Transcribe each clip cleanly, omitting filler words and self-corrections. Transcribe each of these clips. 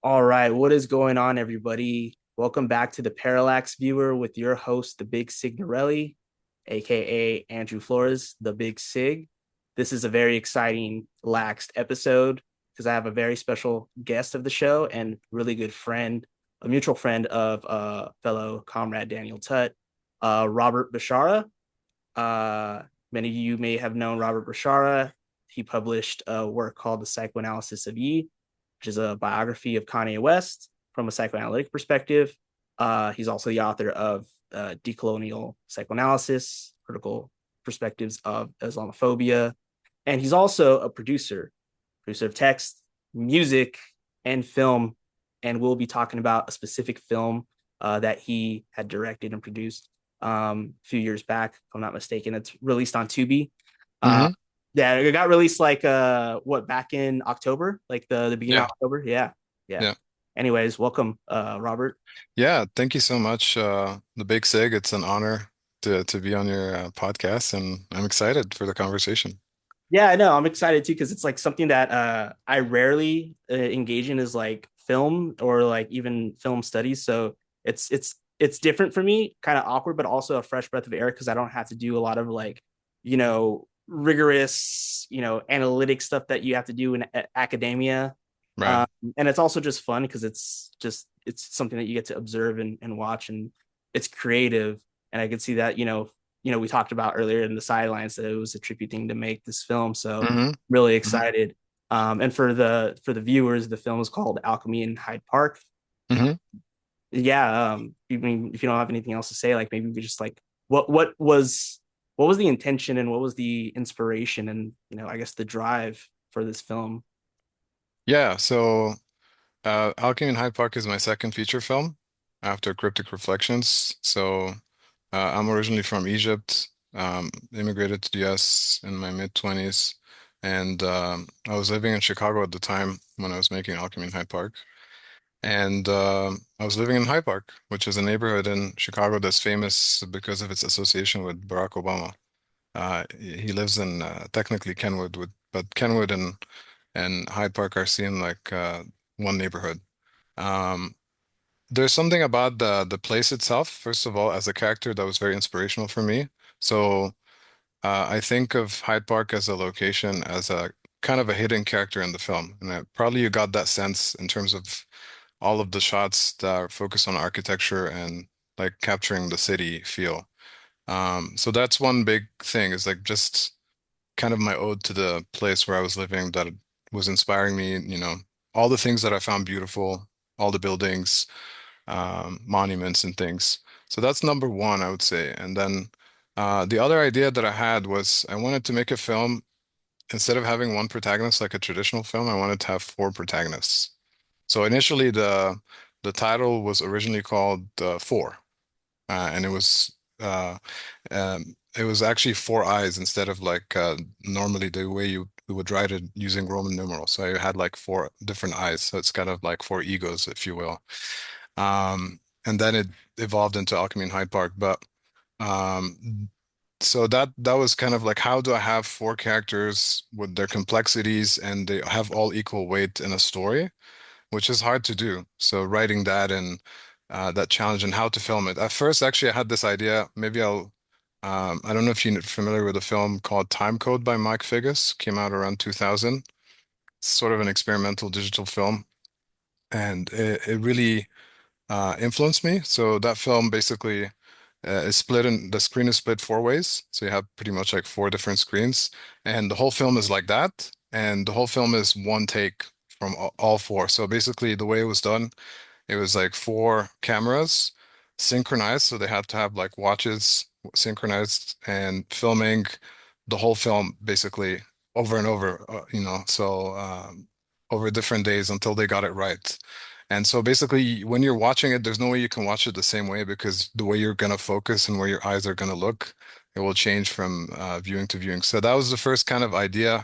All right, what is going on, everybody? Welcome back to the Parallax Viewer with your host, the Big Signorelli, aka Andrew Flores, the Big Sig. This is a very exciting, laxed episode because I have a very special guest of the show and really good friend, a mutual friend of fellow comrade Daniel Tutt, Robert Beshara. Uh, Many of you may have known Robert Beshara. He published a work called The Psychoanalysis of Ye, which is a biography of Kanye West from a psychoanalytic perspective. He's also the author of Decolonial Psychoanalysis, critical perspectives of Islamophobia. And he's also a producer of text, music, and film. And we'll be talking about a specific film that he had directed and produced a few years back, if I'm not mistaken. It's released on Tubi. Uh, hmm yeah, it got released like what back in October, like the beginning of Yeah, October. Yeah, yeah. yeah, Anyways, welcome, Robert. yeah. Thank you so much, the Big Sig. It's an honor to be on your podcast, and I'm excited for the conversation. Yeah, I know. I'm excited too because it's like something that I rarely engage in is like film or like even film studies. So it's different for me, kind of awkward, but also a fresh breath of air because I don't have to do a lot of like rigorous analytic stuff that you have to do in academia. Right. Um, and it's also just fun because it's something that you get to observe and watch, and it's creative. And I could see that we talked about earlier in the sidelines that it was a trippy thing to make this film. So hmm really hmm excited. And for the viewers, the film is called Alchemy in Hyde Park. Uh, hmm yeah. If you don't have anything else to say, like maybe we just like what was the intention and what was the inspiration and I guess the drive for this film. Yeah. So, Alchemy in Hyde Park is my second feature film after Cryptic Reflections. So, I'm originally from Egypt. Immigrated to the US in my mid-20s, and I was living in Chicago at the time when I was making Alchemy in Hyde Park. And I was living in Hyde Park, which is a neighborhood in Chicago that's famous because of its association with Barack Obama. He lives in technically Kenwood, but Kenwood and Hyde Park are seen like one neighborhood. Um, there's something about the place itself, first of all, as a character that was very inspirational for me. So I think of Hyde Park as a location as a kind of a hidden character in the film, and probably you got that sense in terms of all of the shots that are focused on architecture and like capturing the city feel. So that's one big thing is like just kind of my ode to the place where I was living that was inspiring me, all the things that I found beautiful, all the buildings, monuments and things. So that's number one, I would say. And then the other idea that I had was I wanted to make a film instead of having one protagonist like a traditional film, I wanted to have four protagonists. So initially, the title was originally called Four, and it was actually four eyes instead of like normally the way you would write it using Roman numerals. So I had like four different eyes, so it's kind of like four egos, if you will. And then it evolved into Alchemy in Hyde Park. But so that was kind of like how do I have four characters with their complexities and they have all equal weight in a story? Which is hard to do. So writing that and that challenge and how to film it. At first, actually, I had this idea. Maybe I don't know if you're familiar with a film called Time Code by Mike Figgis. Came out around 2000. It's sort of an experimental digital film, and it really influenced me. So that film basically is split in the screen is split four ways. So you have pretty much like four different screens, and the whole film is like that. And the whole film is one take from all four. So basically, the way it was done. It was like four cameras synchronized, so they had to have like watches synchronized and filming the whole film basically over and over, so over different days until they got it right. And so basically, when you're watching it, there's no way you can watch it the same way because the way you're gonna focus and where your eyes are gonna look, it will change from viewing to viewing. So that was the first kind of idea.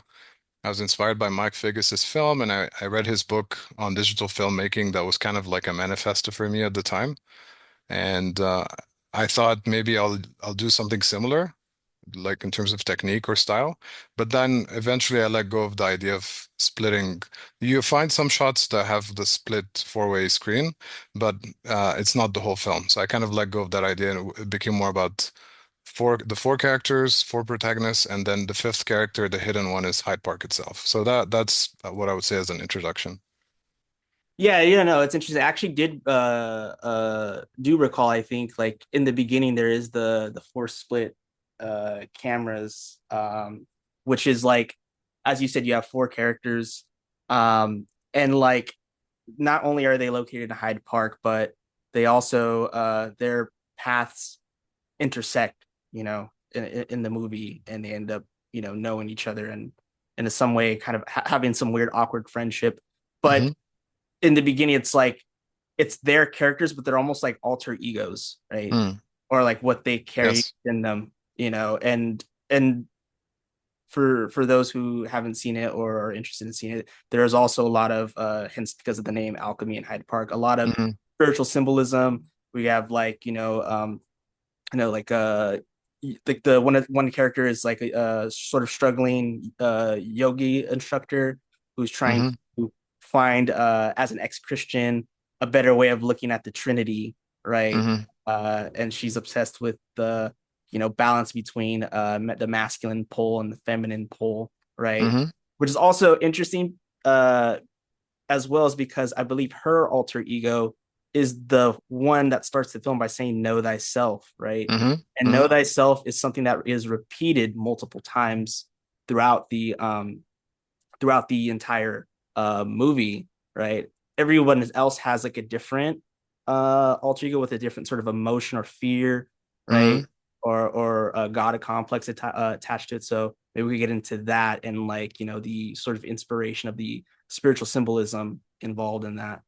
I was inspired by Mike Figgis's film, and I read his book on digital filmmaking that was kind of like a manifesto for me at the time. And I thought maybe I'll do something similar, like in terms of technique or style. But then eventually I let go of the idea of splitting. You find some shots that have the split four-way screen, but it's not the whole film. So I kind of let go of that idea, and it became more about four characters, four protagonists, and then the fifth character, the hidden one, is Hyde Park itself. So that's what I would say as an introduction. Yeah, yeah, no, it's interesting. I actually did do recall, I think, like in the beginning there is the four split cameras, which is like, as you said, you have four characters. And like not only are they located in Hyde Park, but they also their paths intersect, in the movie, and they end up, knowing each other and in some way kind of having some weird awkward friendship. But Hmm. in the beginning it's like it's their characters, but they're almost like alter egos, right? Mm. Or like what they carry Yes. in them, and for those who haven't seen it or are interested in seeing it, there's also a lot of hints because of the name Alchemy and Hyde Park, a lot of Hmm. spiritual symbolism. We have like, like like the one character is like a sort of struggling yogi instructor who's trying Hmm. to find, as an ex-Christian, a better way of looking at the Trinity, right? Hmm. And she's obsessed with the, balance between the masculine pole and the feminine pole, right? Hmm. Which is also interesting, as well as because I believe her alter ego is the one that starts the film by saying "Know thyself," right? Hmm. And Hmm. "Know thyself" is something that is repeated multiple times throughout the entire movie, right? Everyone else has like a different alter ego with a different sort of emotion or fear, right? Hmm. Or a god, a complex attached to it. So maybe we get into that and like, the sort of inspiration of the spiritual symbolism involved in that.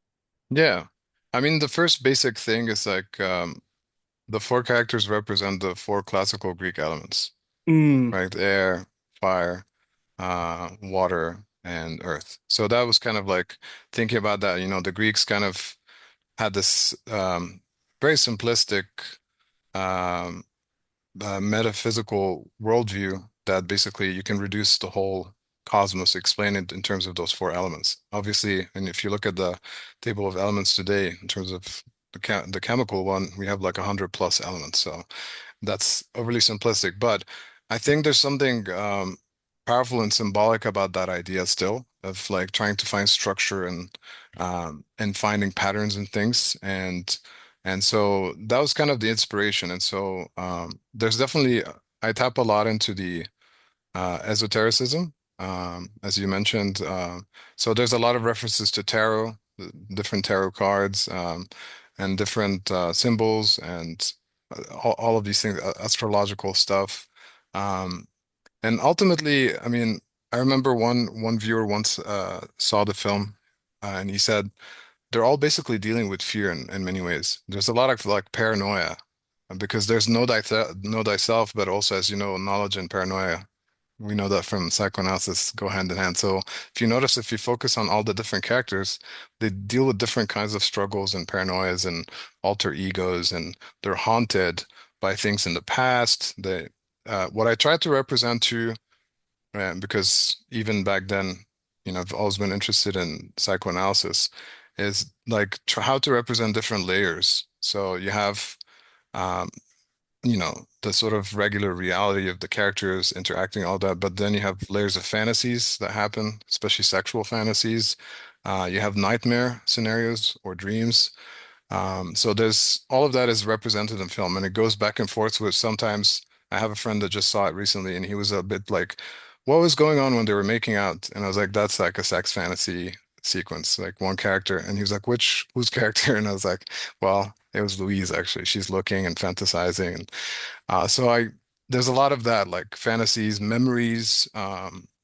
Yeah. I mean, the first basic thing is like the four characters represent the four classical Greek elements, Mm, right? Air, fire, water, and earth. So that was kind of like thinking about that. The Greeks kind of had this very simplistic um, metaphysical worldview that basically you can reduce the whole cosmos, explain it in terms of those four elements. Obviously, and if you look at the table of elements today, in terms of the chemical one, we have like 100 plus elements. So that's overly simplistic, but I think there's something powerful and symbolic about that idea still of like trying to find structure and finding patterns and things and so that was kind of the inspiration. And so there's definitely I tap a lot into the esotericism, as you mentioned. So there's a lot of references to tarot, different tarot cards, and different symbols, and all of these things, astrological stuff. Um, and ultimately, I mean, I remember one viewer once saw the film, and he said they're all basically dealing with fear in many ways. There's a lot of like paranoia because there's know thyself, but also, as you know, knowledge and paranoia, we know that from psychoanalysis go hand in hand. So if you notice, if you focus on all the different characters, they deal with different kinds of struggles and paranoias and alter egos, and they're haunted by things in the past. What I tried to represent too, because even back then, I've always been interested in psychoanalysis, is like tr how to represent different layers. So you have um, the sort of regular reality of the characters interacting, all that, but then you have layers of fantasies that happen, especially sexual fantasies. You have nightmare scenarios or dreams. So there's all of that is represented in film, and it goes back and forth with sometimes I have a friend that just saw it recently, and he was a bit like, what was going on when they were making out? And I was like, that's like a sex fantasy sequence, like one character. And he was like, whose character? And I was like, well, it was Louise actually. She's looking and fantasizing. And there's a lot of that, like fantasies, memories,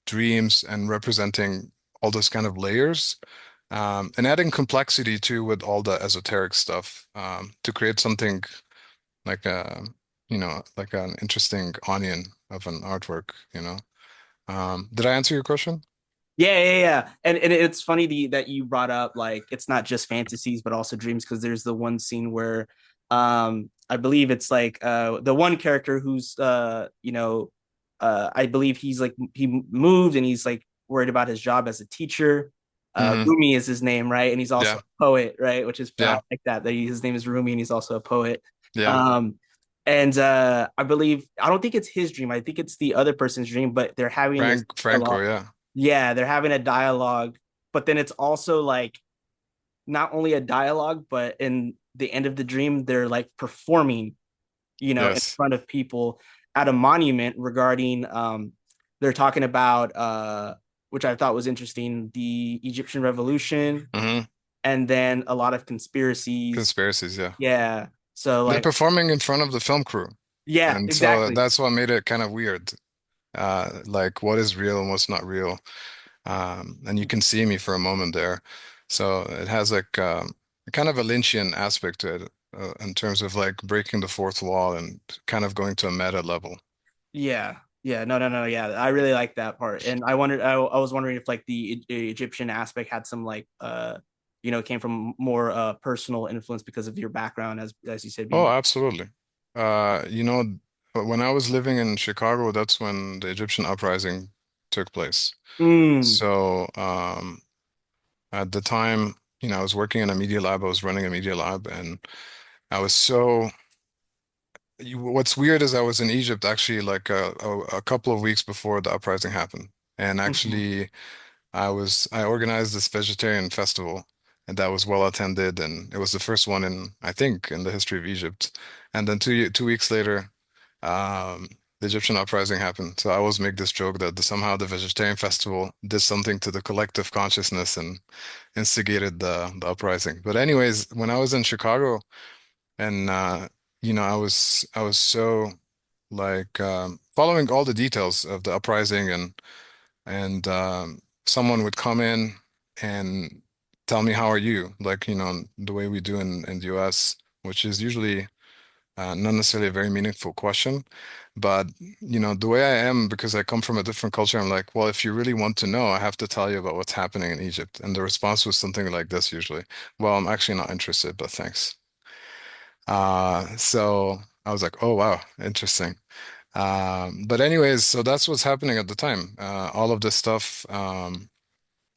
dreams, and representing all those kind of layers. And adding complexity too with all the esoteric stuff to create something like like an interesting onion of an artwork. Did I answer your question? yeah, yeah, yeah. And it's funny that you brought up like it's not just fantasies but also dreams, because there's the one scene where I believe it's like the one character who's I believe he's like he moved and he's like worried about his job as a teacher. Hmm. Rumi is his name, right? And he's also Yeah. a poet, right? Which is I Yeah. like that his name is Rumi and he's also a poet. Yeah. Um, and I believe I don't think it's his dream. I think it's the other person's dream, but they're having this Franco. dialogue. Yeah. Yeah, they're having a dialogue, but then it's also like not only a dialogue, but in the end of the dream, they're like performing, in Yes. front of people at a monument regarding they're talking about which I thought was interesting, the Egyptian revolution Hmm. and then a lot of conspiracies. Conspiracies. Yeah. Yeah. So They're like performing in front of the film crew. yeah, And so exactly. that's what made it kind of weird. Like what is real and what's not real. And you can see me for a moment there. So it has like kind of a Lynchian aspect to it in terms of like breaking the fourth wall and kind of going to a meta level. Yeah. Yeah, no, no, no. Yeah, I really like that part, and I was wondering if like the Egyptian aspect had some like came from more personal influence because of your background as you said Oh, being. absolutely. You know, but when I was living in Chicago, that's when the Egyptian uprising took place. Mm, So at the time, I was working in a media lab. I was running a media lab, and I was so what's weird is I was in Egypt actually like a couple of weeks before the uprising happened. And mhm. actually I organized this vegetarian festival and that was well attended and it was the first one in I think in the history of Egypt. And then 2 weeks later, the Egyptian uprising happened. So I always make this joke that somehow the vegetarian festival did something to the collective consciousness and instigated the uprising. But anyways, when I was in Chicago, and I was so like following all the details of the uprising and someone would come in and tell me how are you, like the way we do in the US, which is usually not necessarily a very meaningful question, but the way I am because I come from a different culture, I'm like, well, if you really want to know, I have to tell you about what's happening in Egypt, and the response was something like this usually. Well, I'm actually not interested, but thanks. So I was like, oh wow, interesting. But anyways, so that's what's happening at the time. All of this stuff.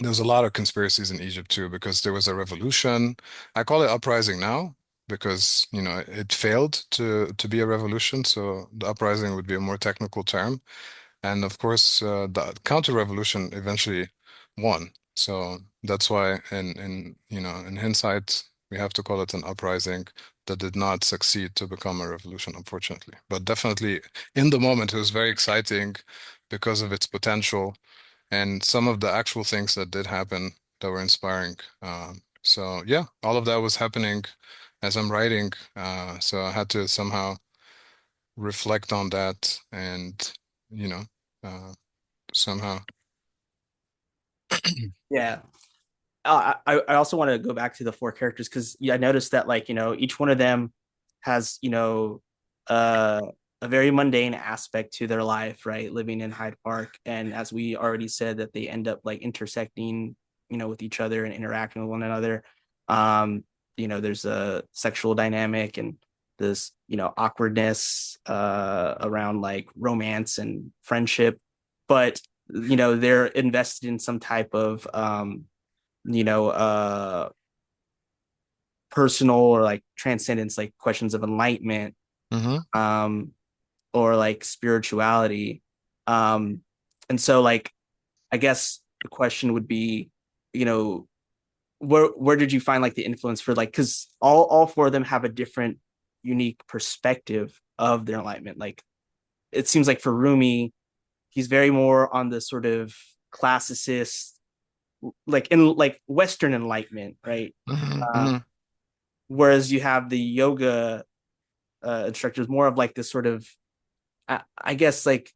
There was a lot of conspiracies in Egypt too because there was a revolution. I call it uprising now because it failed to be a revolution. So the uprising would be a more technical term. And of course, the counter-revolution eventually won. So that's why, in hindsight, we have to call it an uprising that did not succeed to become a revolution, unfortunately. But definitely, in the moment, it was very exciting because of its potential and some of the actual things that did happen that were inspiring. So yeah, all of that was happening as I'm writing. So I had to somehow reflect on that and, you know. Uh, somehow. Yeah. I also want to go back to the four characters because yeah, I noticed that like each one of them has uh, a very mundane aspect to their life, right? Living in Hyde Park, and as we already said, that they end up like intersecting, with each other and interacting with one another. Um, there's a sexual dynamic and this awkwardness around like romance and friendship, but they're invested in some type of you know, personal or like transcendence, like questions of enlightenment, Hmm. um, or like spirituality. Um, and so like I guess the question would be, you know, where did you find like the influence for like because all four of them have a different unique perspective of their enlightenment. Like it seems like for Rumi, he's very more on the sort of classicist, like in like Western enlightenment, right? Hmm. Uh, Hmm. whereas you have the yoga instructors more of like this sort of I guess like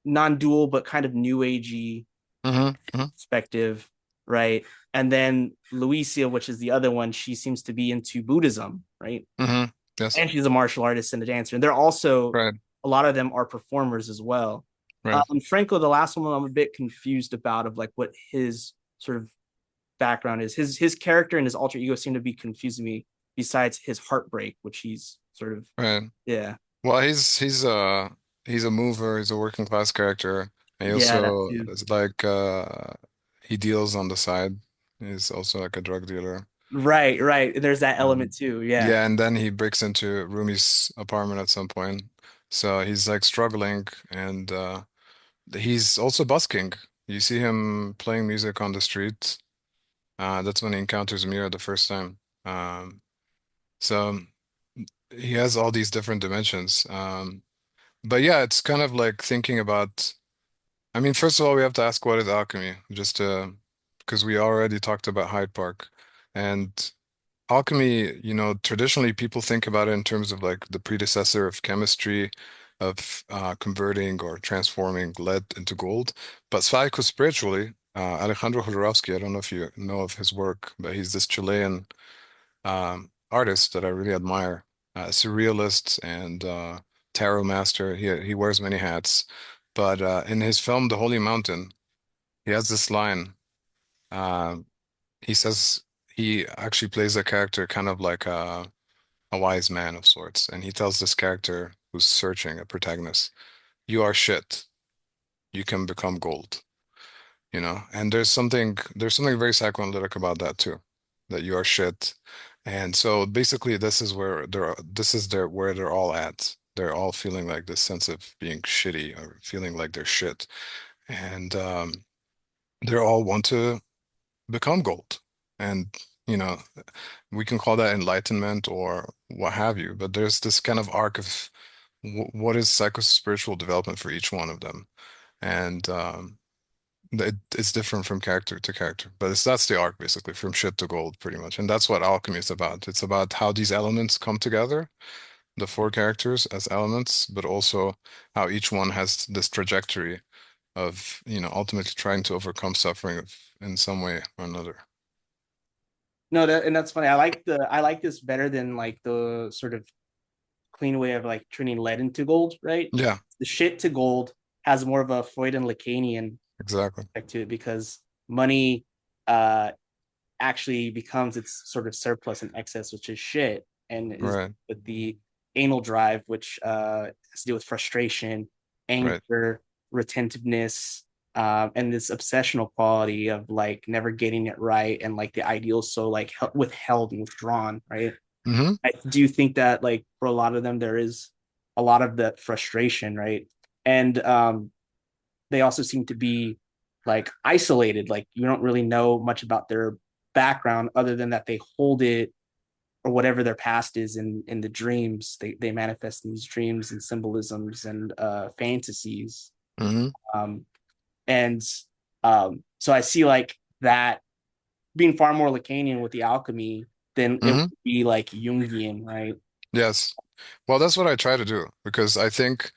non-dual but kind of new agey Hmm. Hmm. perspective, right? And then Luisia, which is the other one, she seems to be into Buddhism, right? Hmm. Yes. And she's a martial artist and a dancer, and they're also Right. a lot of them are performers as well. Right. Franco, the last one, I'm a bit confused about of like what his sort of background is. His character and his alter ego seem to be confusing me. besides his heartbreak, which he's sort of, Right. yeah, Well, he's a mover, he's a working class character. And he yeah, that also too. is like he deals on the side. He's also like a drug dealer. Right, right. There's that Um, element too. Yeah. yeah, and then he breaks into Rumi's apartment at some point. So he's like struggling and he's also busking. You see him playing music on the street. That's when he encounters Mira the first time. So he has all these different dimensions. But yeah, it's kind of like thinking about, I mean, first of all, we have to ask what is alchemy, just to, because we already talked about Hyde Park. And alchemy, traditionally people think about it in terms of like the predecessor of chemistry, of converting or transforming lead into gold. But psycho-spiritually, Alejandro Jodorowsky, I don't know if you know of his work, but he's this Chilean artist that I really admire, surrealist and tarot master. He wears many hats, but in his film The Holy Mountain, he has this line. Uh, he says he actually plays a character kind of like a wise man of sorts, and he tells this character who's searching, a protagonist, "You are shit. You can become gold." And there's something very psychoanalytic about that too, that you are shit. And so basically this is where they're all at. They're all feeling like this sense of being shitty or feeling like they're shit. And they all want to become gold. And you know, we can call that enlightenment or what have you, but there's this kind of arc of what is psycho-spiritual development for each one of them. And it's different from character to character, but that's the arc basically, from shit to gold, pretty much. And that's what alchemy is about. It's about how these elements come together, the four characters as elements, but also how each one has this trajectory of, ultimately trying to overcome suffering in some way or another. No, and that's funny. I like this better than like the sort of clean way of like turning lead into gold, right? Yeah, The shit to gold has more of a Freud and Lacanian exactly. aspect to it because money uh actually becomes its sort of surplus and excess, which is shit, and is Right, with the anal drive, which has to do with frustration, right. anger, retentiveness, and this obsessional quality of like never getting it right, and like the ideal so like withheld and withdrawn, right? Hmm. I do think that like for a lot of them there is a lot of that frustration, right? And they also seem to be like isolated. Like you don't really know much about their background other than that they hold it or whatever their past is in the dreams. They manifest in these dreams and symbolisms and fantasies. Hmm. Um, and so I see like that being far more Lacanian with the alchemy than it Hmm. would be like Jungian, right? Yes. Well, that's what I try to do because I think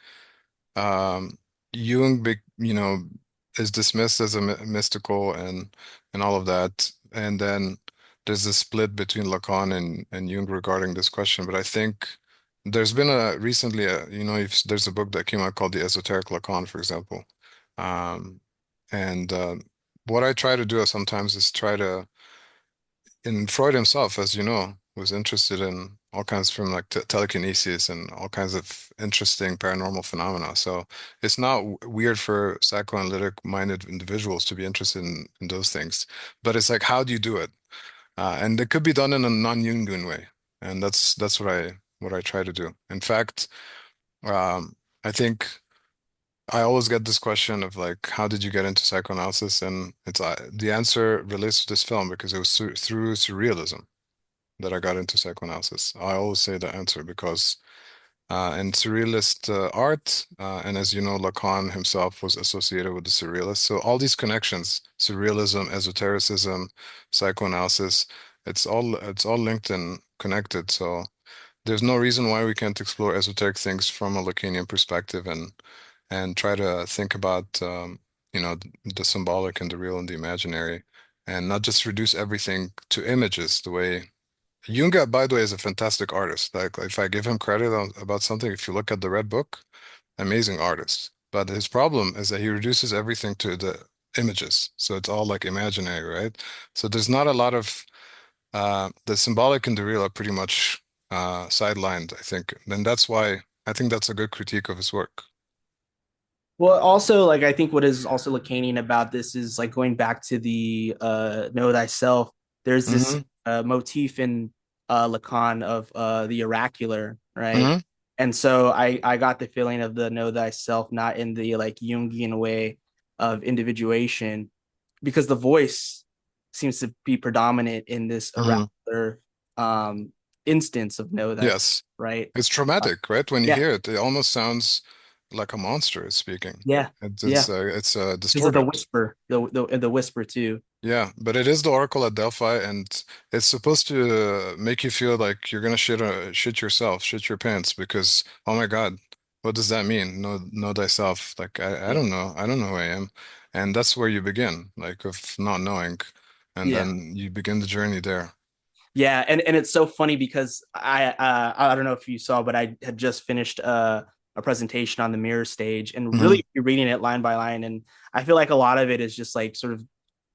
Um, Jung, is dismissed as a mystical and all of that, and then there's a split between Lacan and Jung regarding this question. But I think there's been if there's a book that came out called The Esoteric Lacan, for example. Um, and what I try to do sometimes is try to, and Freud himself, as you know, was interested in all kinds from like t telekinesis and all kinds of interesting paranormal phenomena. So it's not weird for psychoanalytic minded individuals to be interested in those things. But it's like, how do you do it? And it could be done in a non-Jungian way. And that's what I try to do. In fact, I think I always get this question of like, how did you get into psychoanalysis? And it's the answer relates to this film because it was through surrealism that I got into psychoanalysis. I always say the answer because in surrealist art, and as you know, Lacan himself was associated with the surrealists. So all these connections, surrealism, esotericism, psychoanalysis, it's all linked and connected. So there's no reason why we can't explore esoteric things from a Lacanian perspective and try to think about the symbolic and the real and the imaginary, and not just reduce everything to images the way Jung, by the way, is a fantastic artist. Like, if I give him credit about something, if you look at the Red Book, amazing artist. But his problem is that he reduces everything to the images. So it's all like imaginary, right? So there's not a lot of The symbolic and the real are pretty much sidelined, I think. And that's why I think that's a good critique of his work. Well, also, like I think what is also Lacanian about this is like going back to the know thyself. There's this Hmm. motif in Lacan of the oracular, right? Hmm. And so I got the feeling of the know thyself not in the like Jungian way of individuation, because the voice seems to be predominant in this Hmm. oracular um instance of know thyself, Yes. right? It's Uh, traumatic, right? When you yeah, hear it, it almost sounds like a monster is speaking. yeah, yeah. It's Because of the distorted. whisper, the whisper too. Yeah, but it is the Oracle at Delphi, and it's supposed to make you feel like you're gonna shit yourself, shit your pants, because oh my God, what does that mean? Know thyself. Like I Yeah, don't know, I don't know who I am, and that's where you begin, like of not knowing, and yeah, then you begin the journey there. yeah. And it's so funny because I don't know if you saw, but I had just finished a presentation on the mirror stage, and Hmm. really you're reading it line by line, and I feel like a lot of it is just like sort of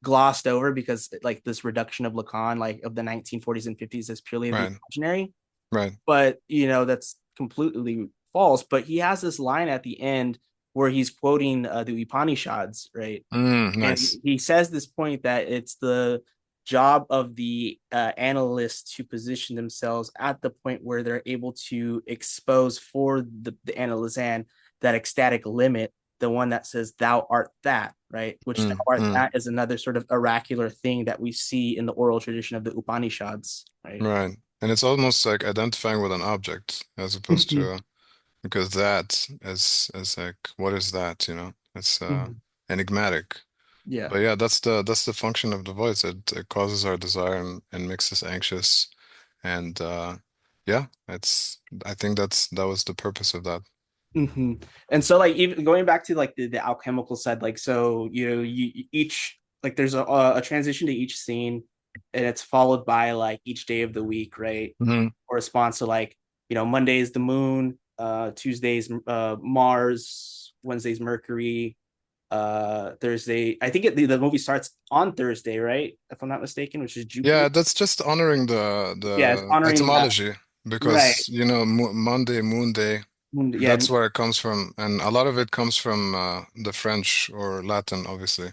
glossed over because like this reduction of Lacan, like of the 1940s and 50s, is purely of the Right, imaginary. right. But that's completely false. But he has this line at the end where he's quoting the Upanishads, right? And Nice. he says this point that it's the job of the analysts to position themselves at the point where they're able to expose for the analysand that ecstatic limit, the one that says thou art that, right? Which thou Mm, art mm. that is another sort of oracular thing that we see in the oral tradition of the Upanishads, right? Right. And it's almost like identifying with an object as opposed Mhm. to because that is like what is that, you know? It's Mhm. enigmatic. Yeah. But yeah, that's the function of the voice. It causes our desire and makes us anxious. And yeah, it's I think that was the purpose of that. Hmm. And so like even going back to like the alchemical side, like so each like there's a transition to each scene, and it's followed by like each day of the week, right? Hmm. Corresponds to like Monday's the moon, Tuesday's Mars, Wednesday's Mercury, Thursday. I think the movie starts on Thursday, right? If I'm not mistaken, which is Jupiter. Yeah, that's just honoring the Yeah, it's the honoring that. etymology Right. because you know Mo Monday, Moon Day. Yeah. That's where it comes from, and a lot of it comes from the French or Latin, obviously.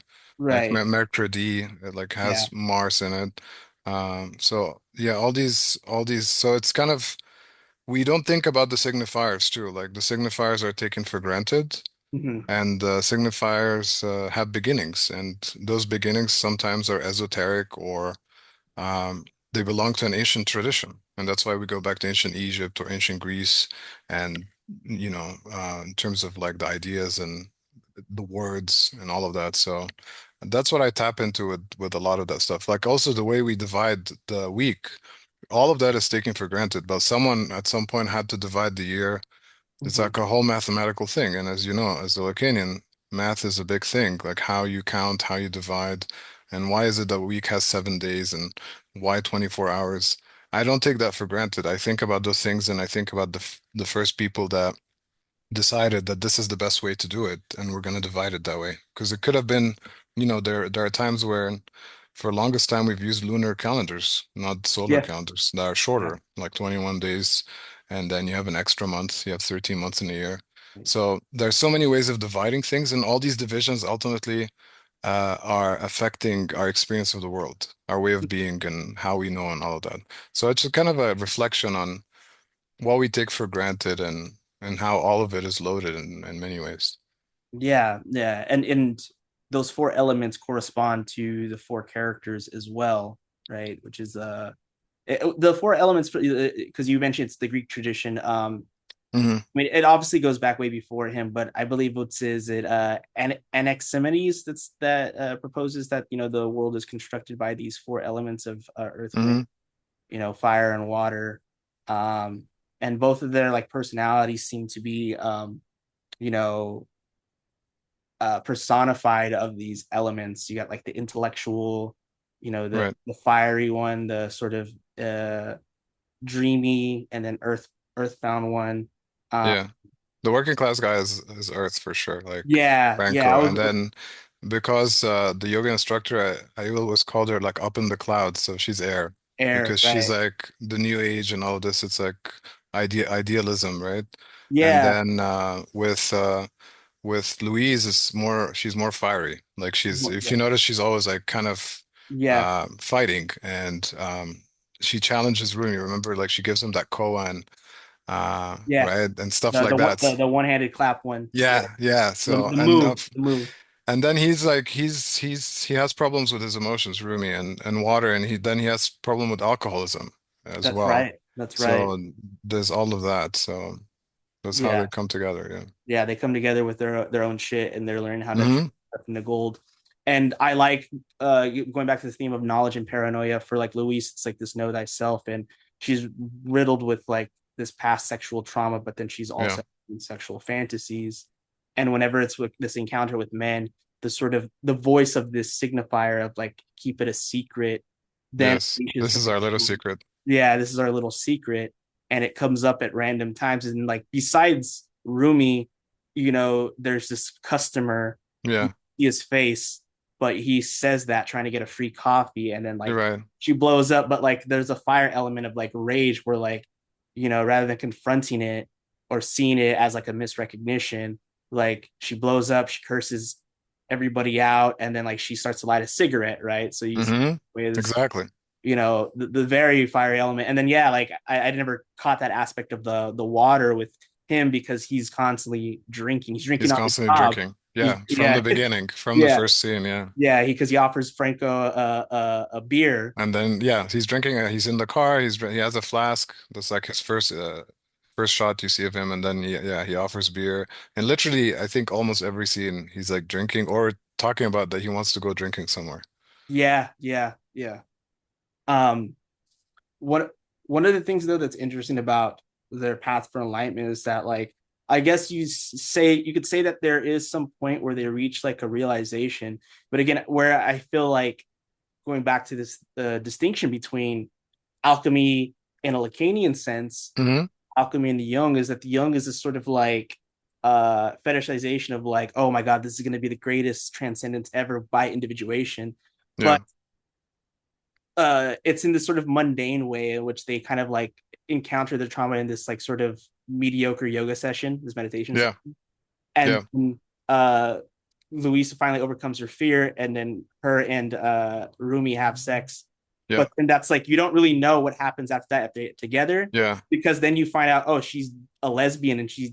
Like Right. Mercredi, it like Yeah. has Mars in it. So yeah, all these. So it's kind of we don't think about the signifiers too. Like the signifiers are taken for granted, Hmm. and signifiers have beginnings, and those beginnings sometimes are esoteric or um, they belong to an ancient tradition, and that's why we go back to ancient Egypt or ancient Greece, and in terms of like the ideas and the words and all of that. So that's what I tap into with a lot of that stuff. Like also the way we divide the week, all of that is taken for granted, but someone at some point had to divide the year. It's Hmm. like a whole mathematical thing. And as you know, as a Lacanian, math is a big thing, like how you count, how you divide, and why is it that a week has 7 days and why 24 hours? I don't take that for granted. I think about those things and I think about the first people that decided that this is the best way to do it and we're going to divide it that way. Because it could have been, there are times where for the longest time we've used lunar calendars, not solar Yeah. calendars that are Yeah. shorter, like 21 days, and then you have an extra month, you have 13 months in a year. So there's so many ways of dividing things, and all these divisions ultimately are affecting our experience of the world, our way of being, and how we know, and all of that. So it's a kind of a reflection on what we take for granted and how all of it is loaded in many ways. Yeah, yeah, and those four elements correspond to the four characters as well, right? Which is the four elements because you mentioned it's the Greek tradition. Hmm. I mean, it obviously goes back way before him, but I believe what's is it Anaximenes that proposes that the world is constructed by these four elements of earth, wind, Hmm. fire, and water. Um, and both of their like personalities seem to be you know personified of these elements. You got like the intellectual, Right. the fiery one, the sort of uh dreamy, and then earthbound one. Uh Yeah. The working class guy is Earth for sure, like yeah, yeah. I Franco. And was then because the yoga instructor, I always called her like up in the clouds, so she's air. Air, because she's right? like the new age and all of this. It's like idealism, right? And Yeah, then with Louise, it's more she's more fiery. Like she's if yeah, you notice, she's always like kind of yeah, fighting, and she challenges Rumi. Remember, like she gives him that koan, yeah. right, and stuff The like that. the one-handed clap one. Yeah, Yeah. So the move, the move. and then he's like he has problems with his emotions, Rumi, and water, and he has problem with alcoholism as That's well. right. That's right. So there's all of that. So that's how Yeah, they come together. Yeah. yeah. They come together with their own shit, and they're learning how to Hmm. turn into gold. And I like going back to the theme of knowledge and paranoia for like Louise. It's like this know thyself, and she's riddled with like this past sexual trauma, but then she's Yeah. also in sexual fantasies. And whenever it's with this encounter with men, the sort of the voice of this signifier of like keep it a secret, then Yes. reaches This for is our little secret. yeah, this is our little secret. And it comes up at random times. And like besides Rumi, there's this customer, you Yeah. see his face, but he says that trying to get a free coffee, and then You're like right. she blows up, but like there's a fire element of like rage where like, rather than confronting it or seeing it as like a misrecognition, like she blows up, she curses everybody out, and then like she starts to light a cigarette, right? So you see Hmm. is Exactly. the very fiery element. And then yeah, like I never caught that aspect of the water with him because he's constantly drinking. He's drinking He's on the constantly job. drinking. He's Yeah. From yeah, the beginning, from the yeah, first scene. Yeah. yeah. Because he offers Franco a beer. And then yeah, he's drinking. He's in the car. He has a flask. That's like his first shot you see of him. And then yeah, he offers beer. And literally, I think almost every scene he's like drinking or talking about that he wants to go drinking somewhere. Yeah, yeah, yeah. Um, what one of the things though that's interesting about their path for enlightenment is that like I guess you could say that there is some point where they reach like a realization, but again, where I feel like going back to this distinction between alchemy in a Lacanian sense, Hmm. alchemy in the Jung is that the Jung is this sort of like fetishization of like, oh my god, this is going to be the greatest transcendence ever by individuation, but Yeah. it's in this sort of mundane way in which they kind of like encounter the trauma in this like sort of mediocre yoga session, this meditation Yeah. session, and Yeah. uh Louisa finally overcomes her fear, and then her and Rumi have sex. Yeah. But then that's like you don't really know what happens after that if they're together, Yeah. because then you find out, oh, she's a lesbian and she's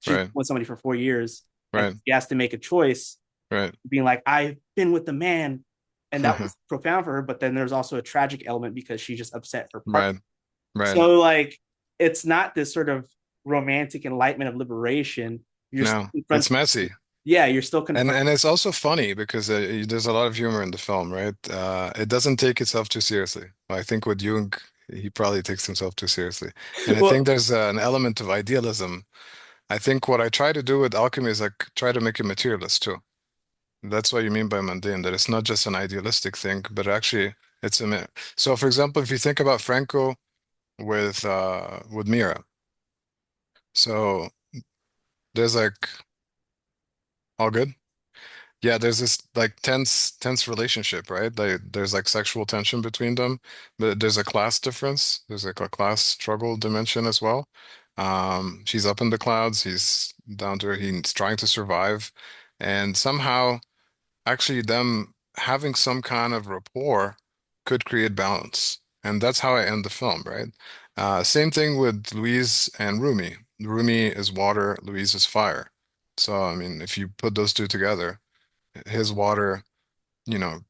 Right. with somebody for 4 years, and Right. she has to make a choice, Right. being like, I've been with the man, and that was profound for her. But then there's also a tragic element because she just upset her partner. Right. Right. So like, it's not this sort of romantic enlightenment of liberation. You're still No, it's confronted. messy. Yeah, you're still confronted. And it's also funny because there's a lot of humor in the film, right? It doesn't take itself too seriously. I think with Jung, he probably takes himself too seriously. And I think Well, there's an element of idealism. I think what I try to do with alchemy is like try to make it materialist too. That's what you mean by mundane, that it's not just an idealistic thing, but actually it's a so for example, if you think about Franco with Mira, so there's like all good. Yeah, there's this like tense relationship, right? There's like sexual tension between them, but there's a class difference. There's like a class struggle dimension as well. She's up in the clouds, he's down to he's trying to survive, and somehow actually them having some kind of rapport could create balance. And that's how I end the film, right? Same thing with Louise and Rumi. Rumi is water, Louise is fire. So, I mean, if you put those two together, his water, you know,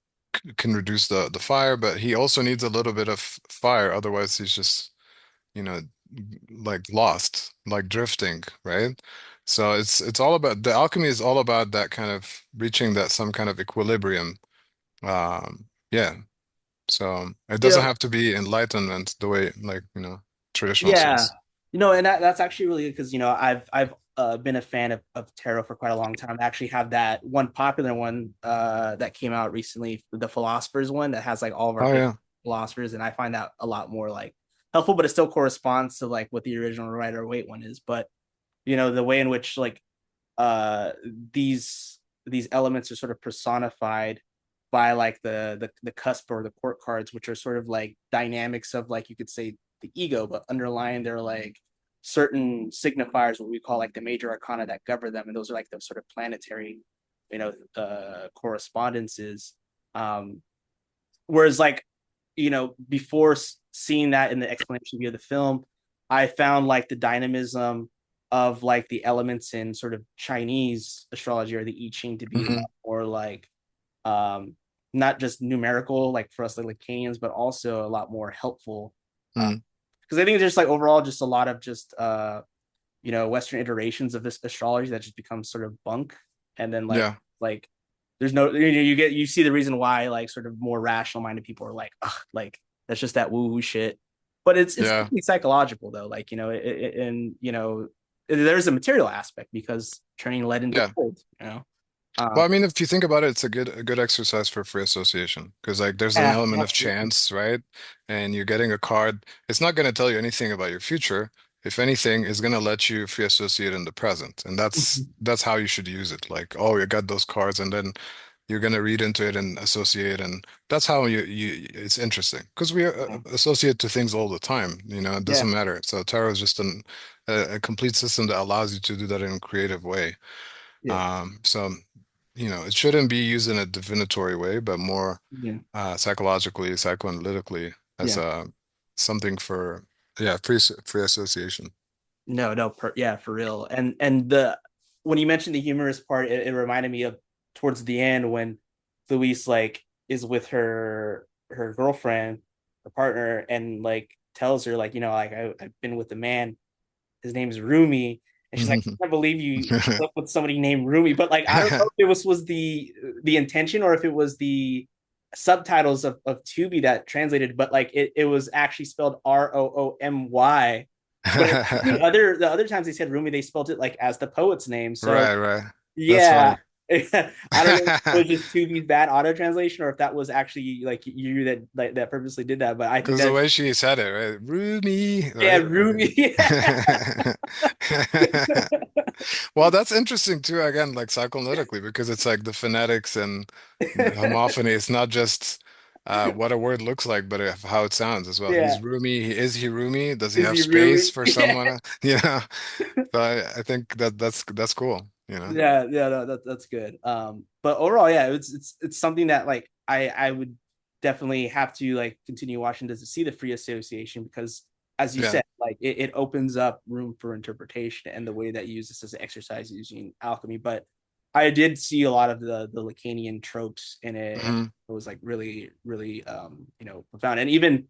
can reduce the fire, but he also needs a little bit of fire. Otherwise, he's just, you know, like lost, like drifting, right? So it's all about the alchemy is all about that kind of reaching that some kind of equilibrium. Yeah. So it you doesn't know, have to be enlightenment the way like, traditional yeah, sense. and that's actually really good because I've been a fan of tarot for quite a long time. I actually have that one popular one that came out recently, the philosophers one that has like all of our Oh favorite yeah. philosophers, and I find that a lot more like helpful, but it still corresponds to like what the original Rider Waite one is. But the way in which like uh these these elements are sort of personified by like the cusp or the court cards, which are sort of like dynamics of like you could say the ego, but underlying they're like certain signifiers, what we call like the major arcana that govern them, and those are like the sort of planetary, correspondences. Um, Whereas like before seeing that in the explanation via the film, I found like the dynamism of like the elements in sort of Chinese astrology or the I Ching to be a Hmm. lot more like um not just numerical like for us like Lacanians, but also a lot more helpful. Hmm. Because I think there's like overall just a lot of just Western iterations of this astrology that just becomes sort of bunk, and then Yeah, like there's no you see the reason why like sort of more rational minded people are like, ugh, like that's just that woo woo shit, but it's yeah, definitely psychological though, like and there's a material aspect because turning lead into yeah. gold, Well, um I mean, if you think about it, it's a good exercise for free association because like there's an yeah, element of absolutely. chance, right? And you're getting a card. It's not going to tell you anything about your future. If anything, it's going to let you free associate in the present, and that's Mhm. that's how you should use it. Like, oh, you got those cards, and then you're going to read into it and associate, and that's how you it's interesting because we Yeah, associate to things all the time. It yeah, doesn't matter. So tarot is just a complete system that allows you to do that in a creative way. yeah, So, it shouldn't be used in a divinatory way, but more yeah, psychologically, psychoanalytically as yeah. something for, yeah, free association. No, yeah, for real. And the when you mentioned the humorous part, it reminded me of towards the end when Louise like is with her girlfriend, her partner, and like tells her like like I've been with a man, his name's Rumi, and she's like, I can't believe you slept with somebody named Rumi, but like I don't know if it was the intention or if it was the subtitles of Tubi that translated, but like it was actually spelled Roomy. But the other times they said Rumi, they spelled it like as the poet's name. So Right, right. That's yeah, funny. I don't know if it was just Tubi's bad auto translation or if that was actually like you that like that purposely did that. But I think Because the that way she said it, right? Rumi, yeah, right? Rumi. Well, that's interesting too, again, like psychoanalytically, because it's like the phonetics and the homophony. It's not just what a word looks like, but how it sounds as well. Yeah, He's roomy. Is he roomy? Does he is have he space Rumi? for Yeah. someone? So I think that's cool, Yeah, no, that's good. But overall, yeah, it's something that like I would definitely have to like continue watching to see the free association because as you Yeah. said, like it opens up room for interpretation and the way that you use this as an exercise using alchemy. But I did see a lot of the Lacanian tropes in it, and Hmm. it was like really, really profound and even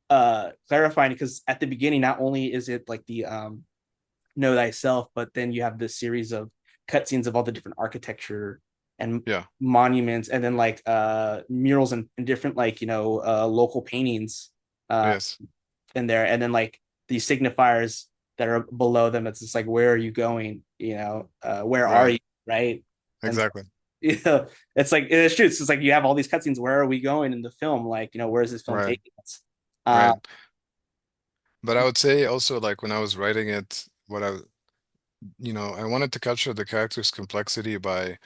clarifying because at the beginning, not only is it like the know thyself, but then you have this series of cutscenes of all the different architecture and Yeah. monuments, and then like murals and different like local paintings uh Yes. in there, and then like these signifiers that are below them. It's just like where are you going? Where are Right. you? Right. And so, Exactly. it's like it's true. It's just like you have all these cutscenes. Where are we going in the film? Like, where is this film Right. taking us? Right. But I would say also like when I was writing it, I wanted to capture the character's complexity by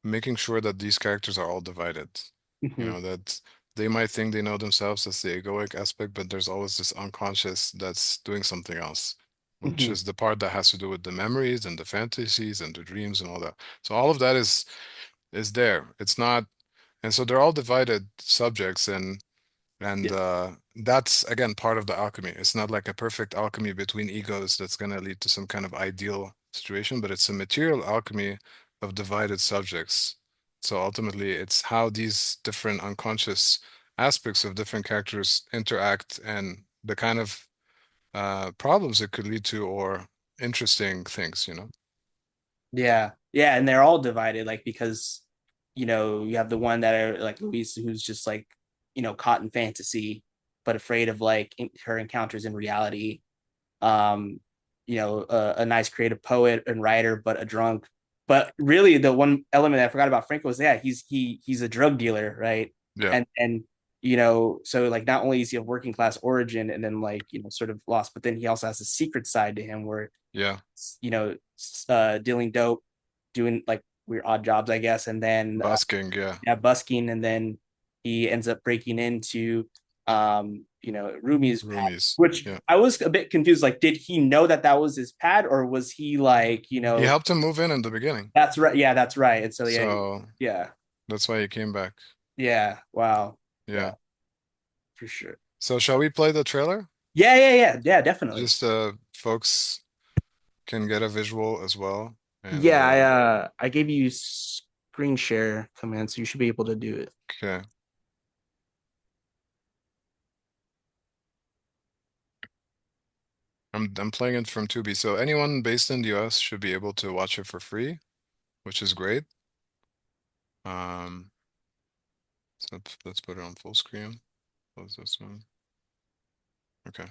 making sure that these characters are all divided. Mhm. That they might think they know themselves, that's the egoic aspect, but there's always this unconscious that's doing something else, which Mhm. is the part that has to do with the memories and the fantasies and the dreams and all that. So all of that is there. It's not, and so they're all divided subjects, and Yeah. that's again part of the alchemy. It's not like a perfect alchemy between egos that's going to lead to some kind of ideal situation, but it's a material alchemy of divided subjects. So ultimately, it's how these different unconscious aspects of different characters interact and the kind of problems it could lead to or interesting things. Yeah. Yeah. And they're all divided, like, because, you have the one that are like Louise, who's just like, caught in fantasy, but afraid of like her encounters in reality. Um, a nice creative poet and writer, but a drunk. But really, the one element that I forgot about Franco was yeah, he's a drug dealer, right? Yeah, And so like not only is he of working class origin and then like sort of lost, but then he also has a secret side to him where yeah, dealing dope, doing like weird odd jobs, I guess, and then Busking, yeah. yeah, busking, and then he ends up breaking into Rumi's pad, Roomies. which Yeah. I was a bit confused. Like, did he know that that was his pad, or was he like, He helped him move in the beginning. that's right, yeah, that's right. And so yeah, So yeah, that's why he came back. yeah, wow, yeah, Yeah. for sure. So shall we play the trailer? Yeah, yeah, yeah, yeah, definitely. Just folks can get a visual as well. And Yeah, I gave you screen share command, so you should be able to do it. okay. I'm playing it from Tubi. So anyone based in the US should be able to watch it for free, which is great. Um, so let's put it on full screen. Close this one. Okay.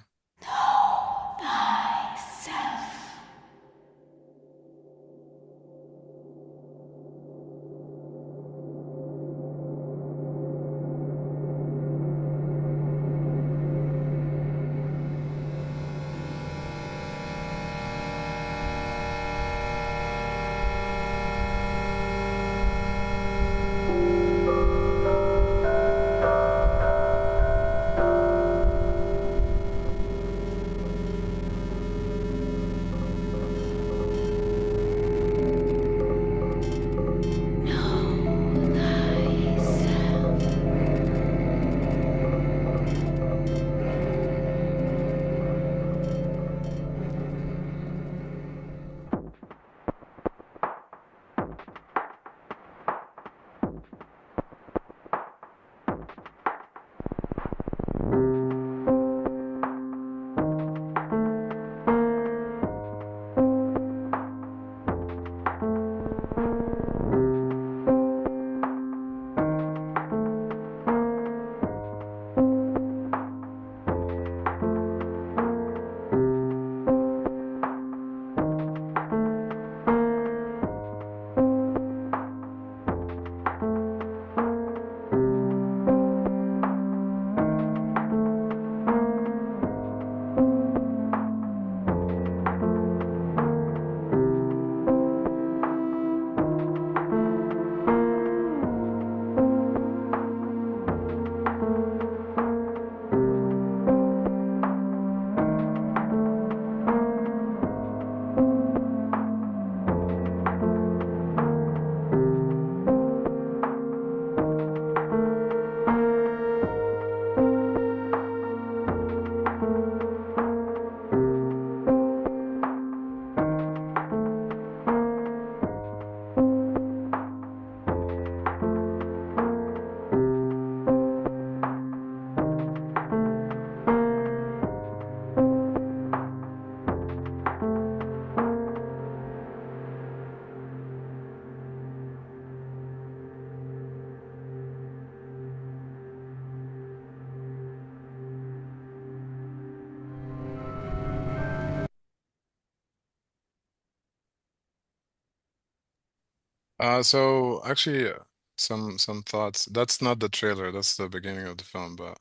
So actually, some thoughts. That's not the trailer. That's the beginning of the film, but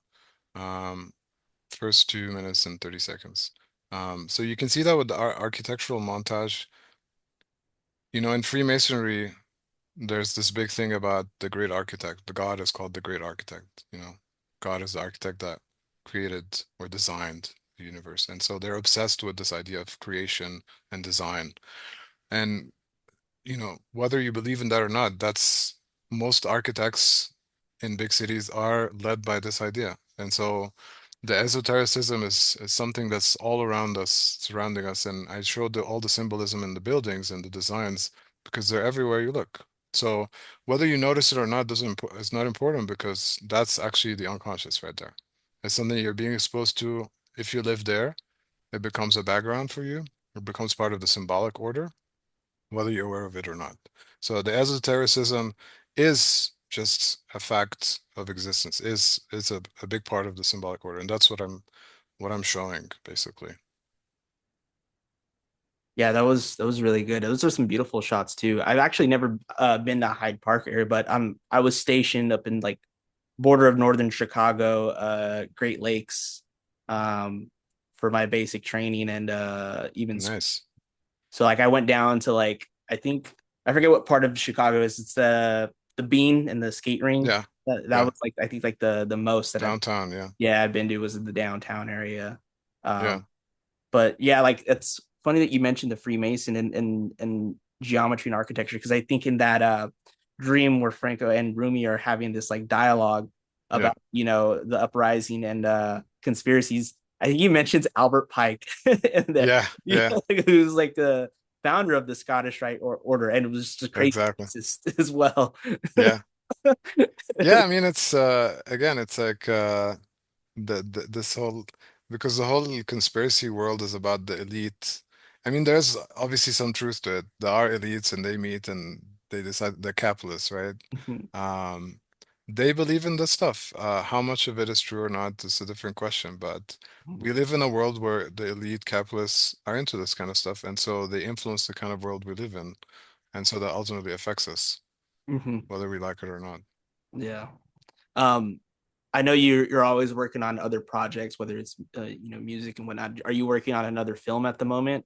um, first 2 minutes and 30 seconds. So you can see that with the ar architectural montage. You know, in Freemasonry, there's this big thing about the great architect. The god is called the great architect. You know, God is the architect that created or designed the universe, and so they're obsessed with this idea of creation and design. And you know, whether you believe in that or not, that's most architects in big cities are led by this idea. And so the esotericism is something that's all around us, surrounding us. And I showed all the symbolism in the buildings and the designs because they're everywhere you look. So whether you notice it or not doesn't is not important because that's actually the unconscious right there. It's something you're being exposed to. If you live there, it becomes a background for you. It becomes part of the symbolic order whether you're aware of it or not. So the esotericism is just a fact of existence, is a big part of the symbolic order, and that's what I'm showing basically. Yeah, that was really good. Those are some beautiful shots too. I've actually never been to Hyde Park area, but I was stationed up in like border of northern Chicago, Great Lakes, um, for my basic training and even Nice. so like I went down to like I think I forget what part of Chicago it is. It's the Bean and the skate ring. Yeah, That yeah. was like I think like the most that Downtown, yeah. I've been to was in the downtown area. Yeah. Um, but yeah, like it's funny that you mentioned the Freemason and geometry and architecture because I think in that dream where Franco and Rumi are having this like dialogue Yeah. about the uprising and conspiracies. I think he mentions Albert Pike in there, Yeah, yeah, like, who's like the founder of the Scottish Rite Order, and it was just a crazy exactly. as well. Yeah. Yeah, I mean it's again it's like this whole because the whole conspiracy world is about the elite. I mean, there's obviously some truth to it. There are elites and they meet and they decide they're capitalists, right? Um, they believe in this stuff. How much of it is true or not is a different question. But we live in a world where the elite capitalists are into this kind of stuff, and so they influence the kind of world we live in, and so that ultimately affects us, whether we like it or not. Yeah. Um, I know you're always working on other projects, whether it's music and whatnot. Are you working on another film at the moment?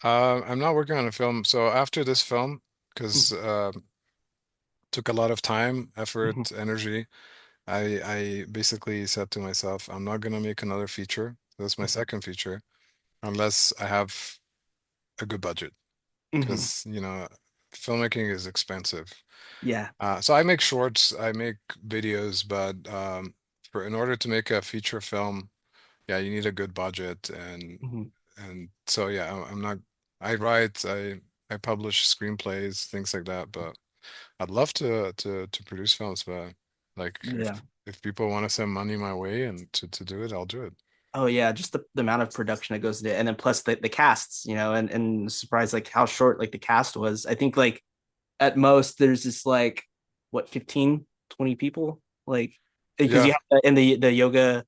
I'm not working on a film. So after this film, because took a lot of time, Mhm, effort, energy, I basically said to myself, I'm not gonna make another feature. That's my mhm, second feature, unless I have a good budget, mhm. because filmmaking is expensive. Yeah. So I make shorts, I make videos, but for in order to make a feature film, yeah, you need a good budget Mhm. and so yeah, I'm not. I write, I publish screenplays, things like that, but I'd love to produce films, but like Yeah. if people want to send money my way and to do it, I'll do it. Oh yeah, just the amount of production that goes into it, and then plus the casts, and surprised like how short like the cast was. I think like at most there's just like what 15, 20 people, like because you Yeah, have in the yoga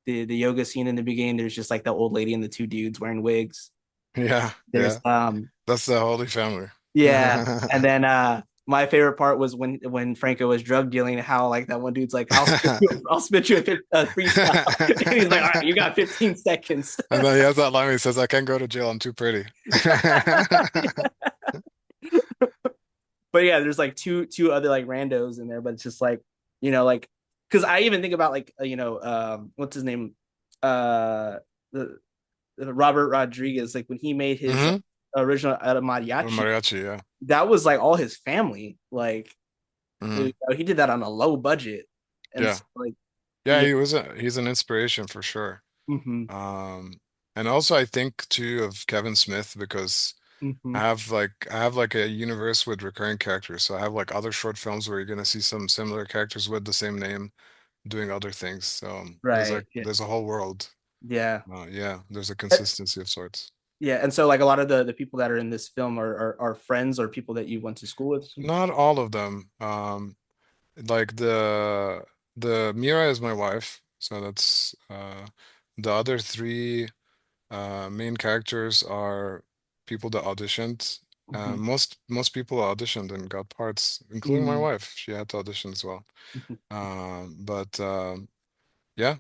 the yoga scene in the beginning. There's just like the old lady and the two dudes wearing wigs. yeah, There's yeah. That's the Holy Family. yeah, and then my favorite part was when Franco was drug dealing, how like that one dude's like, I'll spit you a freestyle," and he's like, "All right, you got 15 seconds." And then he has that line where he says, I can't go to jail, I'm too pretty. But yeah, there's like two other like randos in there, but it's just like like because I even think about like what's his name, uh the, Robert Rodriguez, like when he made his Hmm. original Or mariachi, mariachi, yeah. that was like all his family, like Hmm. he did that on a low budget, and Yeah. so, like Yeah, yeah. he's an inspiration for sure. Hmm. Um, and also I think too of Kevin Smith because Hmm. I have like a universe with recurring characters. So I have like other short films where you're gonna see some similar characters with the same name doing other things. So Right. Yeah. there's a whole world. Yeah. Yeah, there's a Uh, consistency of sorts. yeah, and so like a lot of the people that are in this film are friends or people that you went to school with. Not all of them. Like the Mira is my wife, so that's the other three main characters are people that auditioned. Hmm. Most people auditioned and got parts, including my Hmm. wife. She had to audition as well. Hmm. But yeah,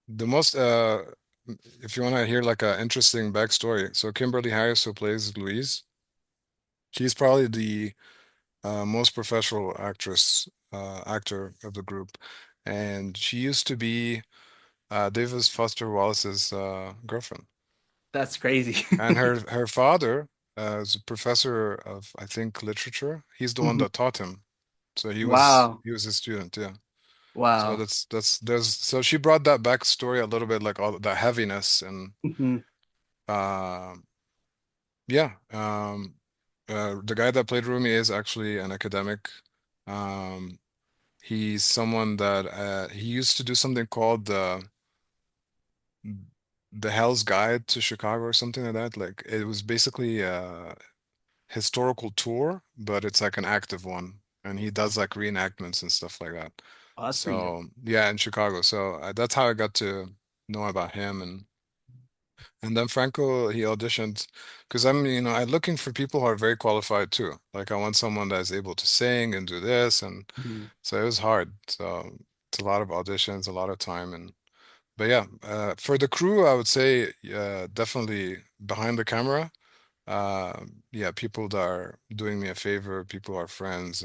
the most if you want to hear like an interesting backstory, so Kimberly Harris, who plays Louise, she's probably the most professional actor of the group, and she used to be Davis Foster Wallace's girlfriend. That's crazy. And her father is a professor of, I think, literature. He's the one Hmm. that taught him. So Wow. he was a student, yeah. So Wow. that's there's so she brought that backstory a little bit like all that heaviness and Hmm. uh yeah. The guy that played Rumi is actually an academic. Um he's someone that he used to do something called the Hell's Guide to Chicago or something like that. Like it was basically a historical tour, but it's like an active one. And he does like reenactments and stuff like that. Oh, that's pretty dope. So yeah, in Chicago. So that's how I got to know about him and then Franco he auditioned because I'm looking for people who are very qualified too. Like I want someone that is able to sing and do this and Mhm. so it was hard. So it's a lot of auditions, a lot of time and but yeah, for the crew I would say definitely behind the camera. Yeah, people that are doing me a favor, people are friends,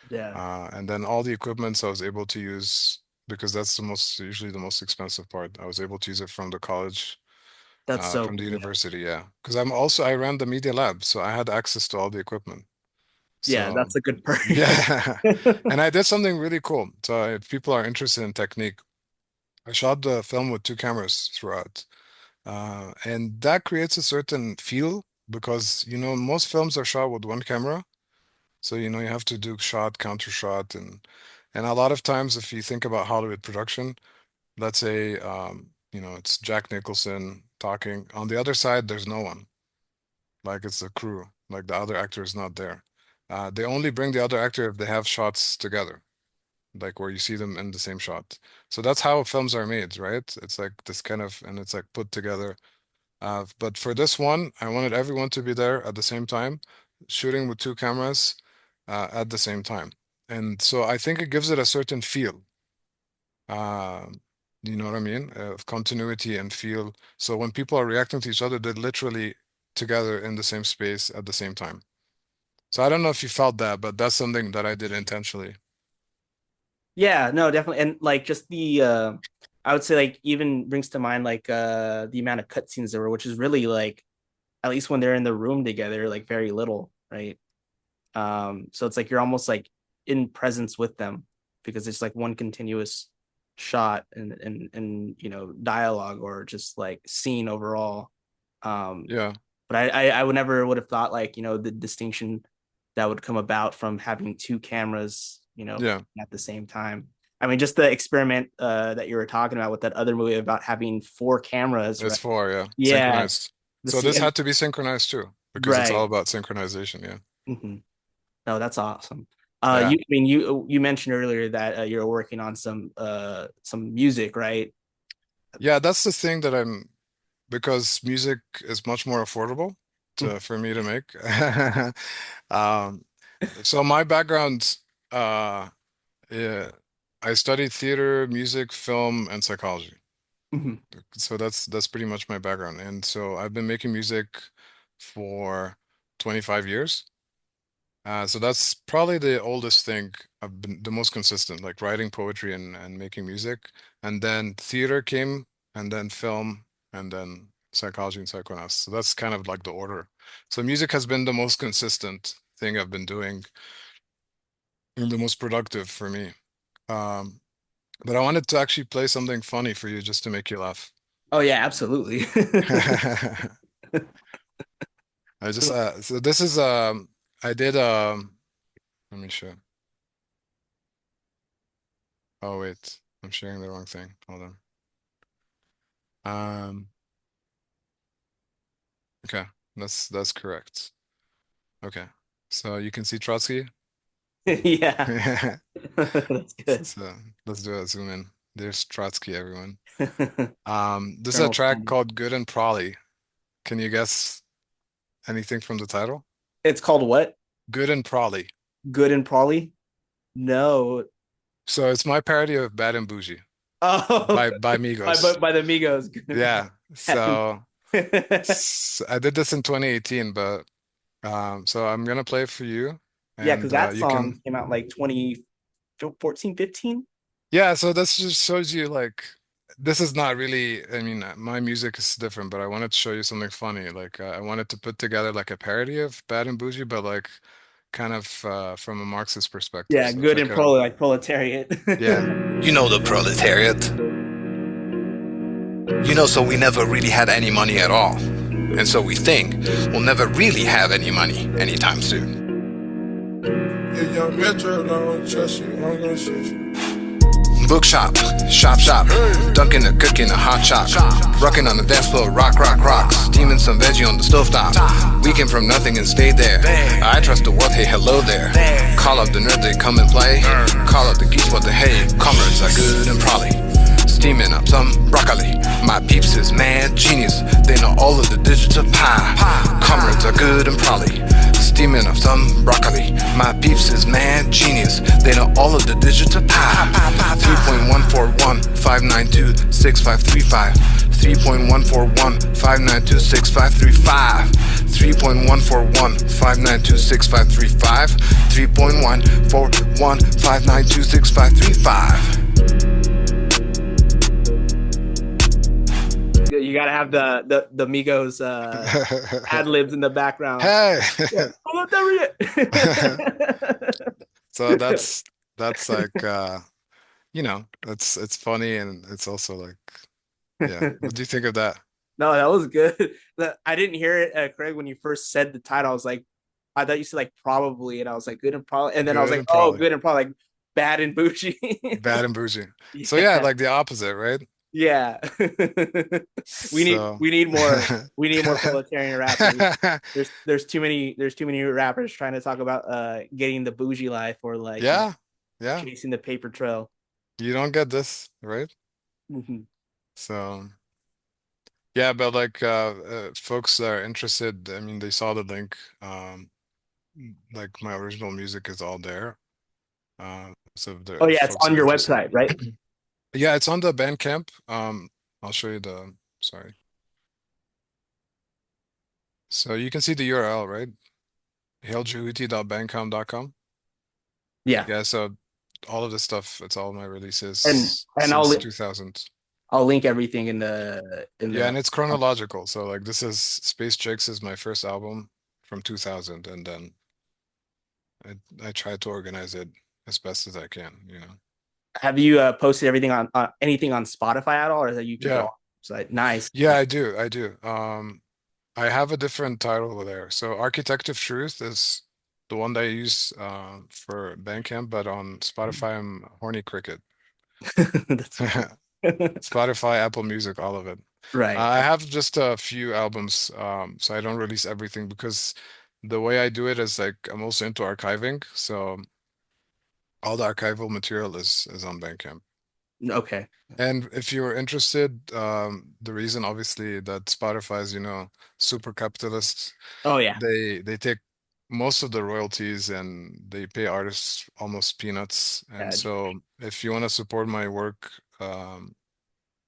Yeah, and then all the equipments I was able to use because that's usually the most expensive part. I was able to use it from the college, that's so from the cool. Yeah, university, yeah. Because I ran the media lab, so I had access to all the equipment. yeah, So that's a good perk. yeah, and I did something really cool. So if people are interested in technique, I shot the film with two cameras throughout. And that creates a certain feel because, most films are shot with one camera. So, you have to do shot, counter shot, and a lot of times if you think about Hollywood production, let's say it's Jack Nicholson talking. On the other side, there's no one. Like it's the crew, like the other actor is not there. They only bring the other actor if they have shots together, like where you see them in the same shot. So that's how films are made, right? It's like this kind of, and it's like put together. But for this one, I wanted everyone to be there at the same time, shooting with two cameras at the same time. And so I think it gives it a certain feel. Uh, you know what I mean? Of continuity and feel. So when people are reacting to each other, they're literally together in the same space at the same time. So I don't know if you felt that, but that's something that I did intentionally. Yeah, no, definitely. And like just the I would say like even brings to mind like the amount of cutscenes there were, which is really like at least when they're in the room together, like very little, right? So it's like you're almost like in presence with them because it's like one continuous shot and dialogue or just like scene overall. Um, Yeah, but I would never would have thought like the distinction that would come about from having two cameras yeah. at the same time. I mean, just the experiment that you were talking about with that other movie about having four cameras, It's right? four, yeah. Yeah, Synchronized. the So scene, this and, had to be synchronized too, because it's all right? about synchronization, yeah. Mm-hmm. No, that's awesome. Yeah. You mentioned earlier that you're working on some music, right? Yeah, that's the thing that because music is much more affordable for me to make. Um, so my background, uh, yeah, I studied theater, music, film, and psychology. Mhm. So that's pretty much my background. And so I've been making music for 25 years. So that's probably the oldest thing I've been the most consistent, like writing poetry and making music. And then theater came, and then film, and then psychology and psychoanalysis. So that's kind of like the order. So music has been the most consistent thing I've been doing and the most productive for me. Um, but I wanted to actually play something funny for you just to make you laugh. Oh yeah, absolutely. So this is I did let me show. Oh wait, I'm sharing the wrong thing. Hold on. Um, okay, that's correct. Okay, so you can see Trotsky. Yeah, that's good. So let's do a zoom in. There's Trotsky, everyone. This is a Colonel track Sanders. called "Good and Prolly." Can you guess anything from the title? It's called what? "Good and Prolly." Good and Polly? No. So it's my parody of "Bad and Bougie" Oh, by by Migos. the Migos. Good and Yeah. Polly. So, I did this in 2018, but so I'm gonna play it for you, Yeah, because and that you song can. came out like 2014, 15. Yeah, so this just shows you like this is not really, I mean, my music is different, but I wanted to show you something funny. Like I wanted to put together like a parody of Bad and Bougie, but like kind of from a Marxist perspective. Yeah, So it's good like and a, Polly, like proletariat. yeah, You know the proletariat. So we never really had any money at all. And so we think we'll never really have any money anytime soon. If young Metro don't trust you, I'm gonna shoot you. Bookshop, shop, dunking a cooking a hot shop, rocking on the dance floor, rock, steaming some veggie on the stovetop. We came from nothing and stayed there. I trust the world, hey, hello there. Call up the nerd, they come and play. Call up the geese, what the hey, comrades are good and probably steaming up some broccoli. My peeps is mad genius, they know all of the digits of pi. Comrades are good and probably steaming of some broccoli. My peeps is mad genius, they know all of the digits of pi. 3.141-592-6535. 3.141-592-6535. 3.141-592-6535. 3.141-592-6535. You gotta have the Migos ad libs in the background. Hey. Yeah. So that's like it's funny, and it's also like, yeah. What do you think of that? No, that was good. I didn't hear it, Craig, when you first said the title. I was like, I thought you said like probably, and I was like good and probably, and then I was Good like, and oh, probably. good and probably, like bad and bougie. Bad and bougie. So Yeah. yeah, like the opposite, right? Yeah. So we need more proletarian rappers. There's too many rappers trying to talk about getting the bougie life, or like yeah, yeah. chasing the paper trail. You don't get this, right? Mm-hmm. So yeah, but like folks that are interested, I mean, they saw the link. Like my original music is all there. So Oh the yeah, it's folks on are your interested. website, right? Yeah, it's on the Bandcamp. I'll show you the, sorry. So you can see the URL, right? hailjehuti.bandcamp.com. Yeah. Yeah, so all of this stuff, it's all my and releases and since 2000. I'll link everything in the Yeah, and it's chronological. So like this is Space Chicks is my first album from 2000, and then I tried to organize it as best as I can. Have you posted everything on anything on Spotify at all, or that you keep it Yeah. all site? Nice. Yeah, I do. I do. I have a different title over there. So Architect of Truth is the one that I use for Bandcamp, but on Spotify I'm Horny Cricket. That's funny. Spotify, Apple Music, all of it. Right. I have just a few albums, so I don't release everything because the way I do it is like I'm also into archiving, so all the archival material is on Bandcamp. Okay. And if you're interested, the reason obviously that Spotify is, super capitalist, Oh yeah. they take most of the royalties and they pay artists almost peanuts. And Yeah, so if you want to support my work,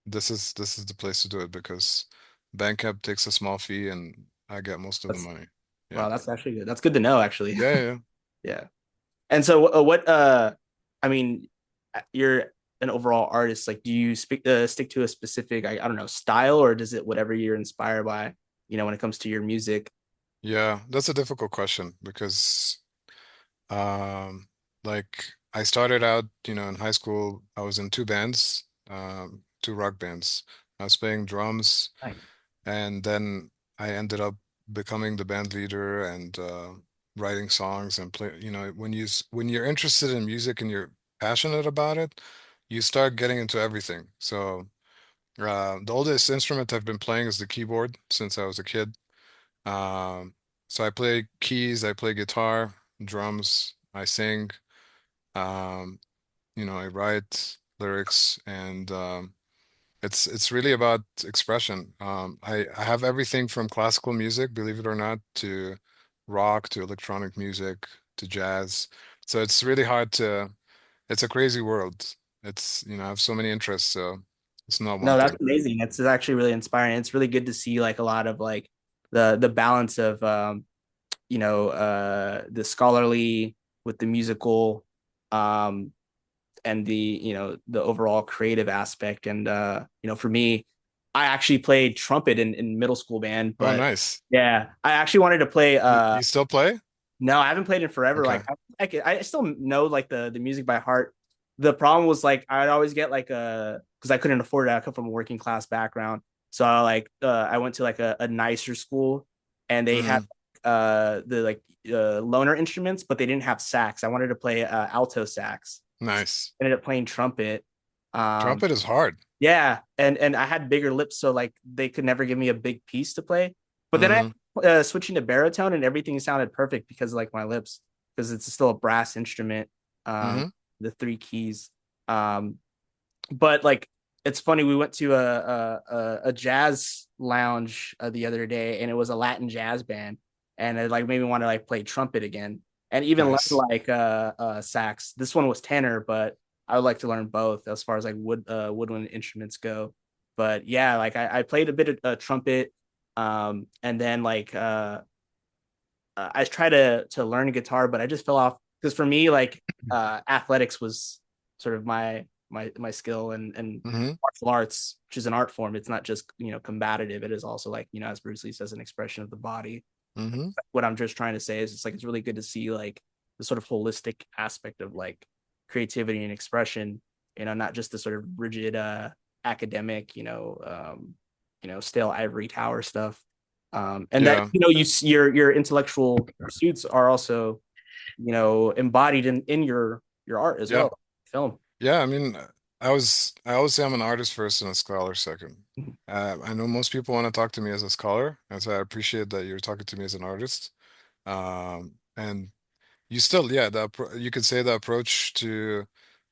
this is the place to do it because Bandcamp takes a small fee and I get most of the that's money. wow. Yeah. That's actually good. That's good to know, actually. Yeah, yeah. Yeah. And so, what? I mean, you're an overall artist. Like, do you stick to a specific, I don't know, style, or does it whatever you're inspired by? When it comes to your music. Yeah, that's a difficult question because Um, like I started out, in high school, I was in two bands, two rock bands. I was playing drums, Nice. and then I ended up becoming the band leader and writing songs and play, when you're interested in music and you're passionate about it, you start getting into everything. So, the oldest instrument I've been playing is the keyboard since I was a kid. Um, so I play keys, I play guitar, drums, I sing, um, I write lyrics, and it's really about expression. I have everything from classical music, believe it or not, to rock, to electronic music, to jazz. So it's really hard it's a crazy world. I have so many interests, so it's not one No, that's thing. amazing. It's actually really inspiring. It's really good to see like a lot of like the balance of the scholarly with the musical, um and the overall creative aspect. And for me, I actually played trumpet in middle school band, Oh, but nice. yeah, I actually wanted to play You still play? no, I haven't played in forever. Okay. Like I still know like the music by heart. The problem was like I'd always get like because I couldn't afford it. I come from a working class background, so I went to like a nicer school, and they had Hmm. the like loaner instruments, but they didn't have sax. I wanted to play alto sax. Nice. Ended up playing trumpet. Um, Trumpet is hard. yeah, and I had bigger lips, so like they could never give me a big piece to play. But then I Hmm. switching to baritone, and everything sounded perfect because of, like my lips, because it's still a brass instrument. Hmm. The three keys. Um, but like it's funny. We went to a jazz lounge the other day, and it was a Latin jazz band, and it like made me want to like play trumpet again, and even learn Nice. like sax. This one was tenor, but I would like to learn both as far as like woodwind instruments go. But yeah, like I played a bit of trumpet, and then like I tried to learn guitar, but I just fell off because for me, like athletics was sort of my skill, and Mm-hmm. martial arts, which is an art form. It's not just combative. It is also like as Bruce Lee says, an expression of the body. Mm-hmm. What I'm just trying to say is it's like it's really good to see like the sort of holistic aspect of like creativity and expression. Not just the sort of rigid academic, stale ivory tower stuff. And that Yeah. your intellectual pursuits are also embodied in your art as Yeah. well, film. Yeah. I mean, I always say I'm an artist first and a scholar second. I know most people want to talk to me as a scholar, and so I appreciate that you're talking to me as an artist. And you still, yeah, you could say the approach to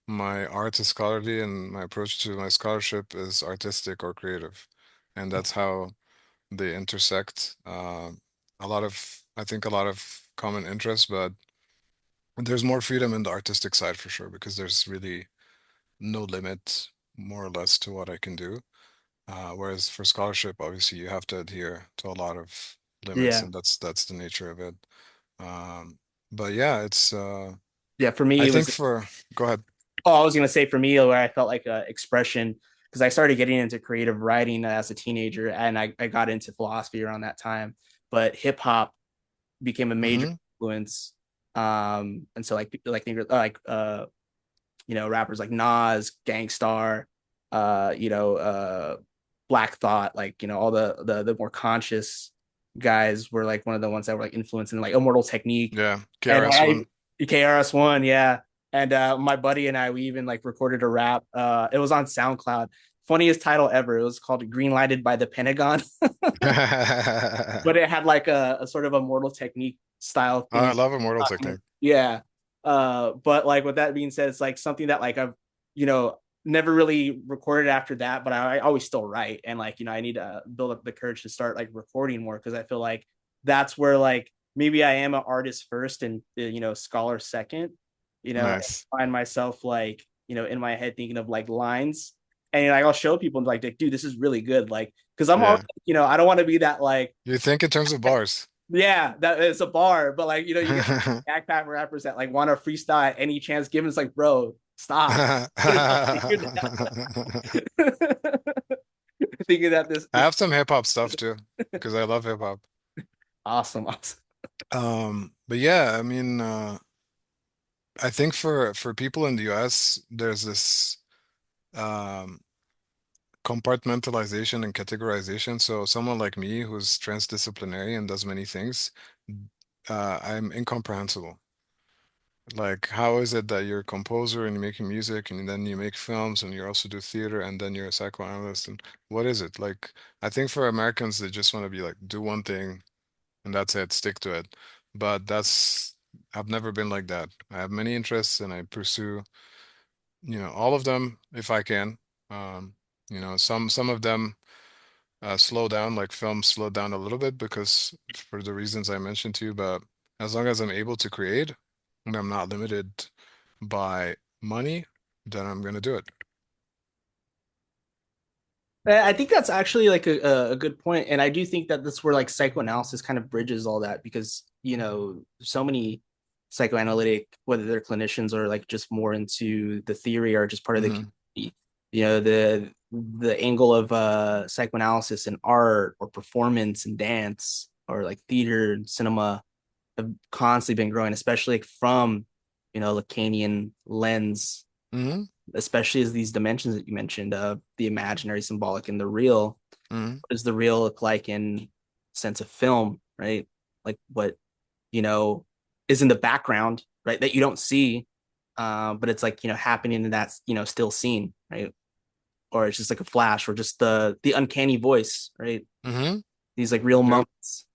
my art is scholarly, and my approach to my scholarship is artistic or creative, and that's how they intersect. I think a lot of common interests, but there's more freedom in the artistic side for sure because there's really no limit, more or less, to what I can do. Whereas for scholarship, obviously, you have to adhere to a lot of limits, Yeah, and that's the nature of it. Um, but yeah, it's yeah. For me, I it think was. for go ahead. Oh, I was gonna say for me, where I felt like expression because I started getting into creative writing as a teenager, and I got into philosophy around that time. But hip hop became a major Hmm. influence, and so rappers like Nas, Gangstar, uh, you know, uh, Black Thought, like all the more conscious guys were like one of the ones that were like influencing like Immortal Technique Yeah, and KRS-One. KRS-One, yeah. And my buddy and I, we even like recorded a rap. It was on SoundCloud. Funniest title ever. It was called Green Lighted by the Pentagon, but it had like a sort of a Mortal Technique style Oh, I theme. love Immortal Technique. Yeah. But like with that being said, it's like something that like I've, never really recorded after that, but I always still write. And like, I need to build up the courage to start like recording more because I feel like that's where like maybe I am an artist first and scholar second. I Nice. find myself like, in my head thinking of like lines and like I'll show people like, dude, this is really good. Like, because I'm always, Yeah. I don't want to be that like You think in terms of bars. yeah, that it's a bar, but like you get backpack rappers that like want to freestyle at any chance given. It's like, bro, stop. Thinking that I this have some hip hop stuff too, because I love hip hop. awesome, awesome. But yeah, I mean, I think for people in the US, there's this um compartmentalization and categorization. So someone like me who's transdisciplinary and does many things, I'm incomprehensible. Like, how is it that you're a composer and you're making music and then you make films and you also do theater and then you're a psychoanalyst and what is it? Like, I think for Americans, they just want to be like, do one thing and that's it, stick to it. But I've never been like that. I have many interests and I pursue, all of them if I can. Um, some of them slow down, like film slowed down a little bit because for the reasons I mentioned to you, but as long as I'm able to create and I'm not limited by money, then I'm gonna do it. I think that's actually like a good point, and I do think that that's where like psychoanalysis kind of bridges all that because so many psychoanalytic, whether they're clinicians or like just more into the theory or just part of the Hmm. community, the angle of psychoanalysis and art or performance and dance or like theater and cinema have constantly been growing, especially like from Lacanian lens, Hmm. especially as these dimensions that you mentioned of the imaginary, symbolic, and the real. Hmm. What does the real look like in sense of film, right? Like what you know is in the background, right? That you don't see, but it's like happening in that still scene, right? Or it's just like a flash, or just the uncanny voice, right? Hmm. These like real Yep. moments.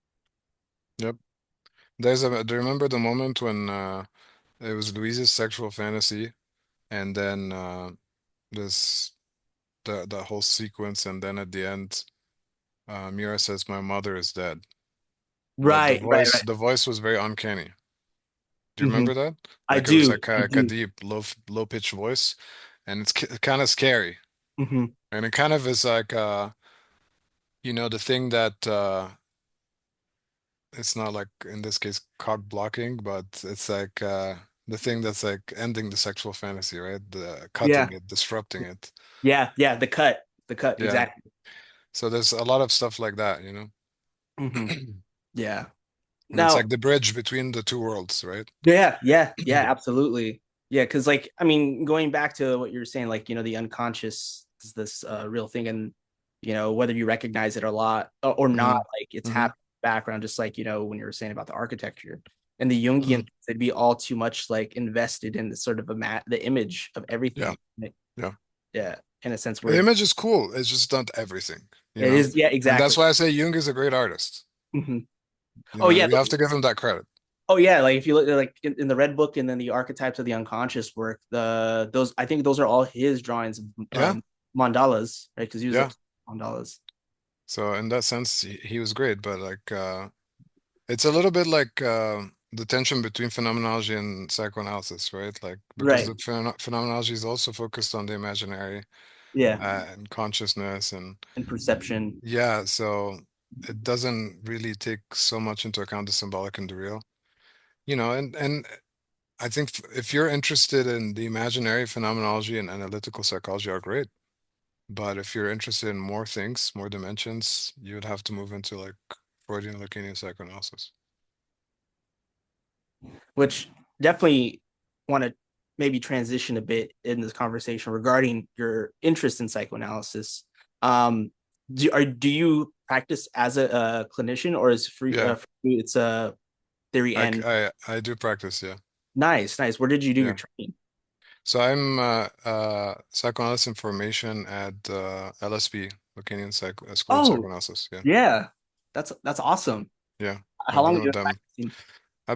Yep. Do you remember the moment when it was Louise's sexual fantasy and then this the whole sequence, and then at the end, Mira says, "My mother is dead." But Right, right, right. the voice was very uncanny. Do you Hmm. remember that? I Like it was do. like I a do. deep, low pitched voice, and it's kind of scary. Hmm. And it kind of is like the thing that it's not like in this case cock blocking, but it's like the thing that's like ending the sexual fantasy, right? The cutting Yeah. it, disrupting it. Yeah. Yeah. The cut. Yeah. Exactly. So there's a lot of stuff like that, you know? Hmm. Yeah. And it's like Now, the bridge between the two worlds, right? yeah, yeah, yeah, absolutely. Yeah, because like I mean, going back to what you were saying, like the unconscious is this real thing, and whether you recognize it a lot or not, Hmm. like it's Hmm. happening in the background, just like when you were saying about the architecture and the Jungian, Hmm. they'd be all too much like invested in the sort of the image of Yeah. everything. Yeah. Yeah, in a sense The where image is cool. It's just not everything, you it know? is. Yeah, And exactly. that's why I say Jung is a great artist. Hmm. You Oh know, yeah, you have to give him that credit. oh yeah, like if you look at like in the Red Book and then the archetypes of the unconscious work, those I think those are all his drawings of Yeah. mandalas, right? Because he was Yeah. up mandalas. So in that sense, he was great, but like it's a little bit like the tension between phenomenology and psychoanalysis, right? Like because Right. the phenomenology is also focused on the imaginary Yeah. and consciousness, and And perception. yeah, so it doesn't really take so much into account the symbolic and the real, and I think if you're interested in the imaginary, phenomenology and analytical psychology are great. But if you're interested in more things, more dimensions, you would have to move into like Freudian Lacanian psychoanalysis. Which definitely want to maybe transition a bit in this conversation regarding your interest in psychoanalysis. Do you practice as a clinician, or is free? Yeah, For you, it's a theory I, and I do practice, yeah. nice, nice. Where did you do your Yeah. training? So I'm psychoanalyst in formation at LSP, Lacanian School of Oh, Psychoanalysis. Yeah. yeah, that's awesome. Yeah. How I've long been have you with been them.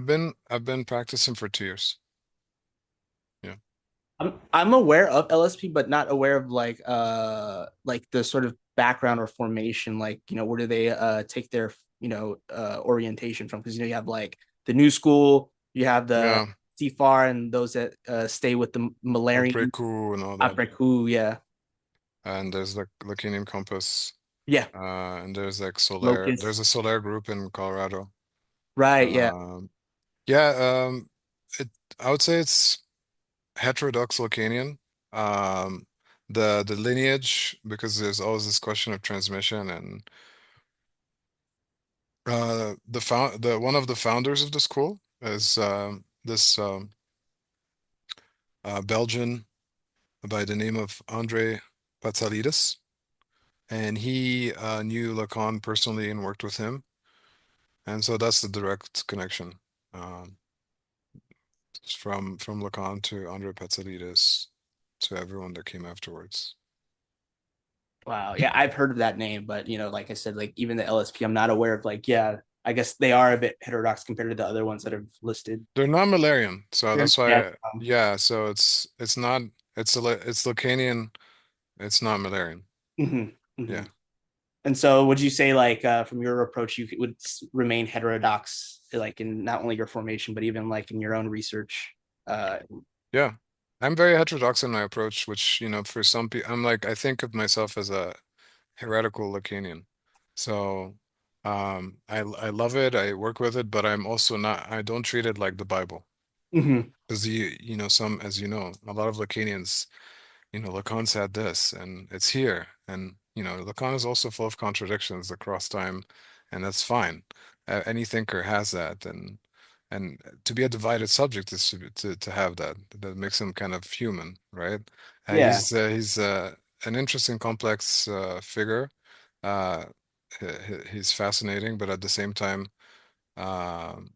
practicing? I've been practicing for 2 years. Yeah. I'm aware of LSP, but not aware of like the sort of background or formation. Like where do they take their orientation from? Because you have like the new school, you have the Yeah. CFAR, and those that stay with the Après Malarian coup and all that. après coup. Yeah, And there's like Lacanian Compass. yeah, And there's like Solaire. There's locus. a Solaire group in Colorado. Right. Yeah. Um, yeah, it I would say it's heterodox Lacanian. Um, the lineage, because there's always this question of transmission, and the one of the founders of the school is this Belgian by the name of Andre Patsalidis, and he knew Lacan personally and worked with him, and so that's the direct connection. Um, from Lacan to Andre Patsalidis to everyone that came afterwards. Wow. Yeah, I've heard of that name, but like I said, like even the LSP, I'm not aware of. Like, yeah, I guess they are a bit heterodox compared to the other ones that are listed. They're not Malarian, so that's Yeah. why, yeah. So it's not it's Lacanian. It's not Malarian. Hmm. Hmm. Yeah, And so, would you say, like, from your approach, you would remain heterodox, like in not only your formation, but even like in your own research? Uh, yeah. I'm very heterodox in my approach, which for some people, I think of myself as a heretical Lacanian. So, I love it. I work with it, but I'm also not. I don't treat it like the Bible. mhm. Because some, as you know, a lot of Lacanians, Lacan said this and it's here. And, Lacan is also full of contradictions across time, and that's fine. Any thinker has that. And to be a divided subject is to have that. That makes him kind of human, right? Yeah, He's an interesting, complex figure. Uh, he's fascinating, but at the same time, um,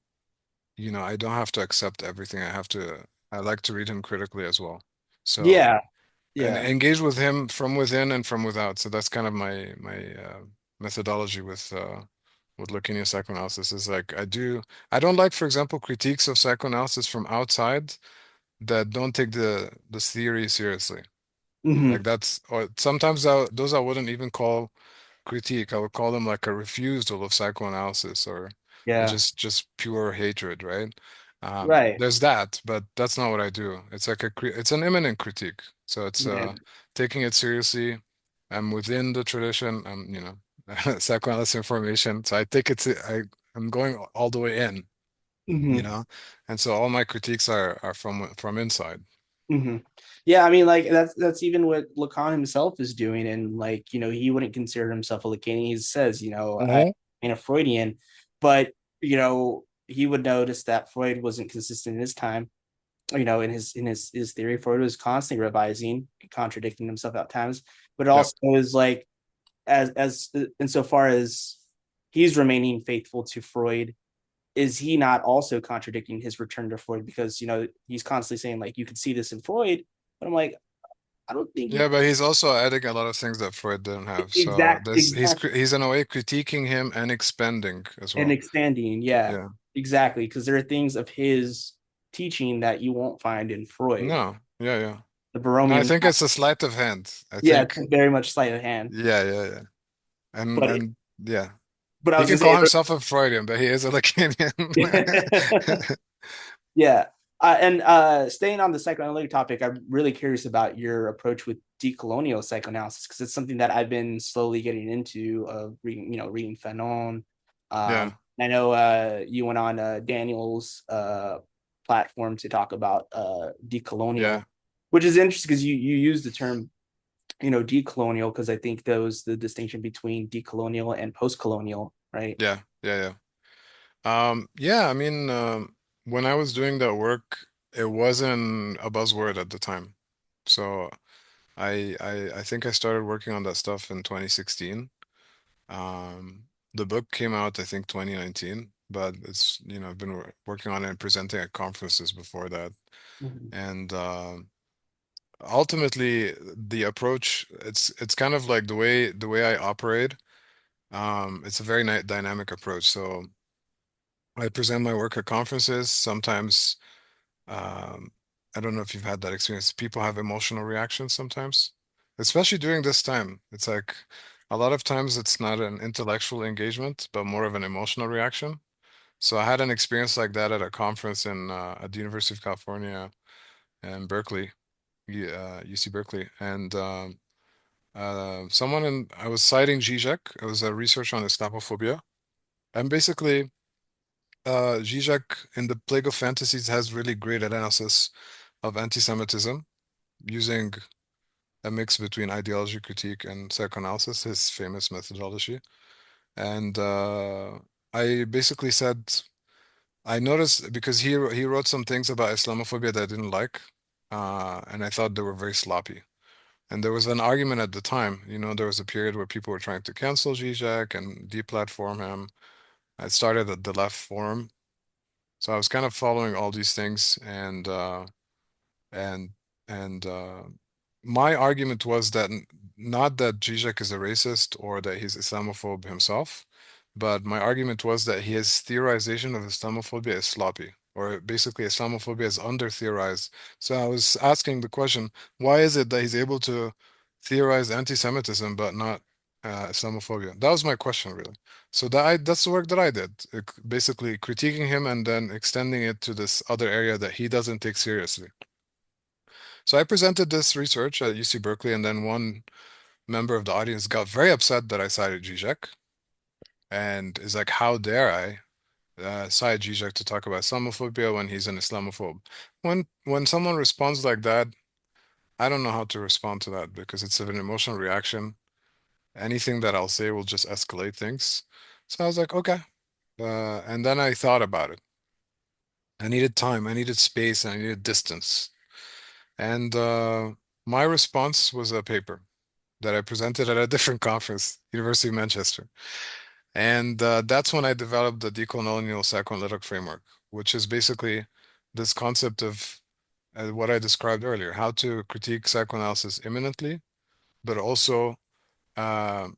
I don't have to accept everything. I like to read him critically as well. So, yeah, and yeah. engage with him from within and from without. So that's kind of my methodology with looking at psychoanalysis is like I don't like, for example, critiques of psychoanalysis from outside that don't take the theory seriously. Hmm. Like that's, or sometimes those I wouldn't even call critique. I would call them like a refusal of psychoanalysis, or Yeah. just pure hatred, right? Right. There's that, but that's not what I do. It's like it's an imminent critique. So it's Yeah. taking it seriously. I'm within the tradition. I'm, psychoanalysis information. So I take it to, I'm going all the way in, you Hmm. know? And so all my critiques are from inside. Hmm. Yeah, I mean, like that's even what Lacan himself is doing, and like he wouldn't consider himself a Lacanian. He says, I Hmm. am a Freudian, but he would notice that Freud wasn't consistent in his time. In his theory, Freud was constantly revising, contradicting himself at times, but it Yep. also is like as insofar as he's remaining faithful to Freud, is he not also contradicting his return to Freud? Because he's constantly saying like you can see this in Freud, but I'm like, I don't think you Yeah, but he's also adding a lot of things that Freud didn't have. So this exactly he's in a way critiquing him and expanding as and well. expanding. Yeah, Yeah. exactly. Because there are things of his teaching that you won't find in Freud. No. Yeah, yeah. The And I Baromean, think it's a sleight of hand. I yeah, think it's very much sleight of hand. yeah, yeah, yeah. And But and yeah. but I He was can gonna call say, himself a Freudian, but he is a Lacanian. yeah. And staying on the psychoanalytic topic, I'm really curious about your approach with decolonial psychoanalysis because it's something that I've been slowly getting into of reading Fanon. Yeah, I know you went on Daniel's platform to talk about decolonial, yeah, which is interesting because you use the term decolonial because I think those the distinction between decolonial and post-colonial, right? yeah, yeah, yeah. Yeah, I mean, when I was doing that work, it wasn't a buzzword at the time. So I think I started working on that stuff in 2016. The book came out, I think, 2019, but it's, I've been working on it and presenting at conferences before that. Mhm. And ultimately, the approach, it's kind of like the way I operate. It's a very dynamic approach. So I present my work at conferences. Sometimes, um, I don't know if you've had that experience. People have emotional reactions sometimes, especially during this time. It's like a lot of times it's not an intellectual engagement, but more of an emotional reaction. So I had an experience like that at a conference at the University of California in Berkeley, UC Berkeley, and I was citing Zizek. It was a research on Islamophobia, and basically, Zizek in the Plague of Fantasies has really great analysis of anti-Semitism using a mix between ideology critique and psychoanalysis, his famous methodology. And I basically said I noticed because he wrote some things about Islamophobia that I didn't like, and I thought they were very sloppy. And there was an argument at the time, there was a period where people were trying to cancel Zizek and deplatform him. I started at the left forum, so I was kind of following all these things, and and my argument was that not that Zizek is a racist or that he's Islamophobe himself, but my argument was that his theorization of Islamophobia is sloppy, or basically Islamophobia is under-theorized. So I was asking the question, why is it that he's able to theorize anti-Semitism but not Islamophobia? That was my question, really. So that's the work that I did, basically critiquing him and then extending it to this other area that he doesn't take seriously. So I presented this research at UC Berkeley, and then one member of the audience got very upset that I cited Zizek and is like, how dare I cite Zizek to talk about Islamophobia when he's an Islamophobe? When someone responds like that, I don't know how to respond to that because it's an emotional reaction. Anything that I'll say will just escalate things. So I was like, okay. And then I thought about it. I needed time, I needed space, and I needed distance. And my response was a paper that I presented at a different conference, University of Manchester. And that's when I developed the decolonial psychoanalytic framework, which is basically this concept of what I described earlier, how to critique psychoanalysis imminently, but also uh,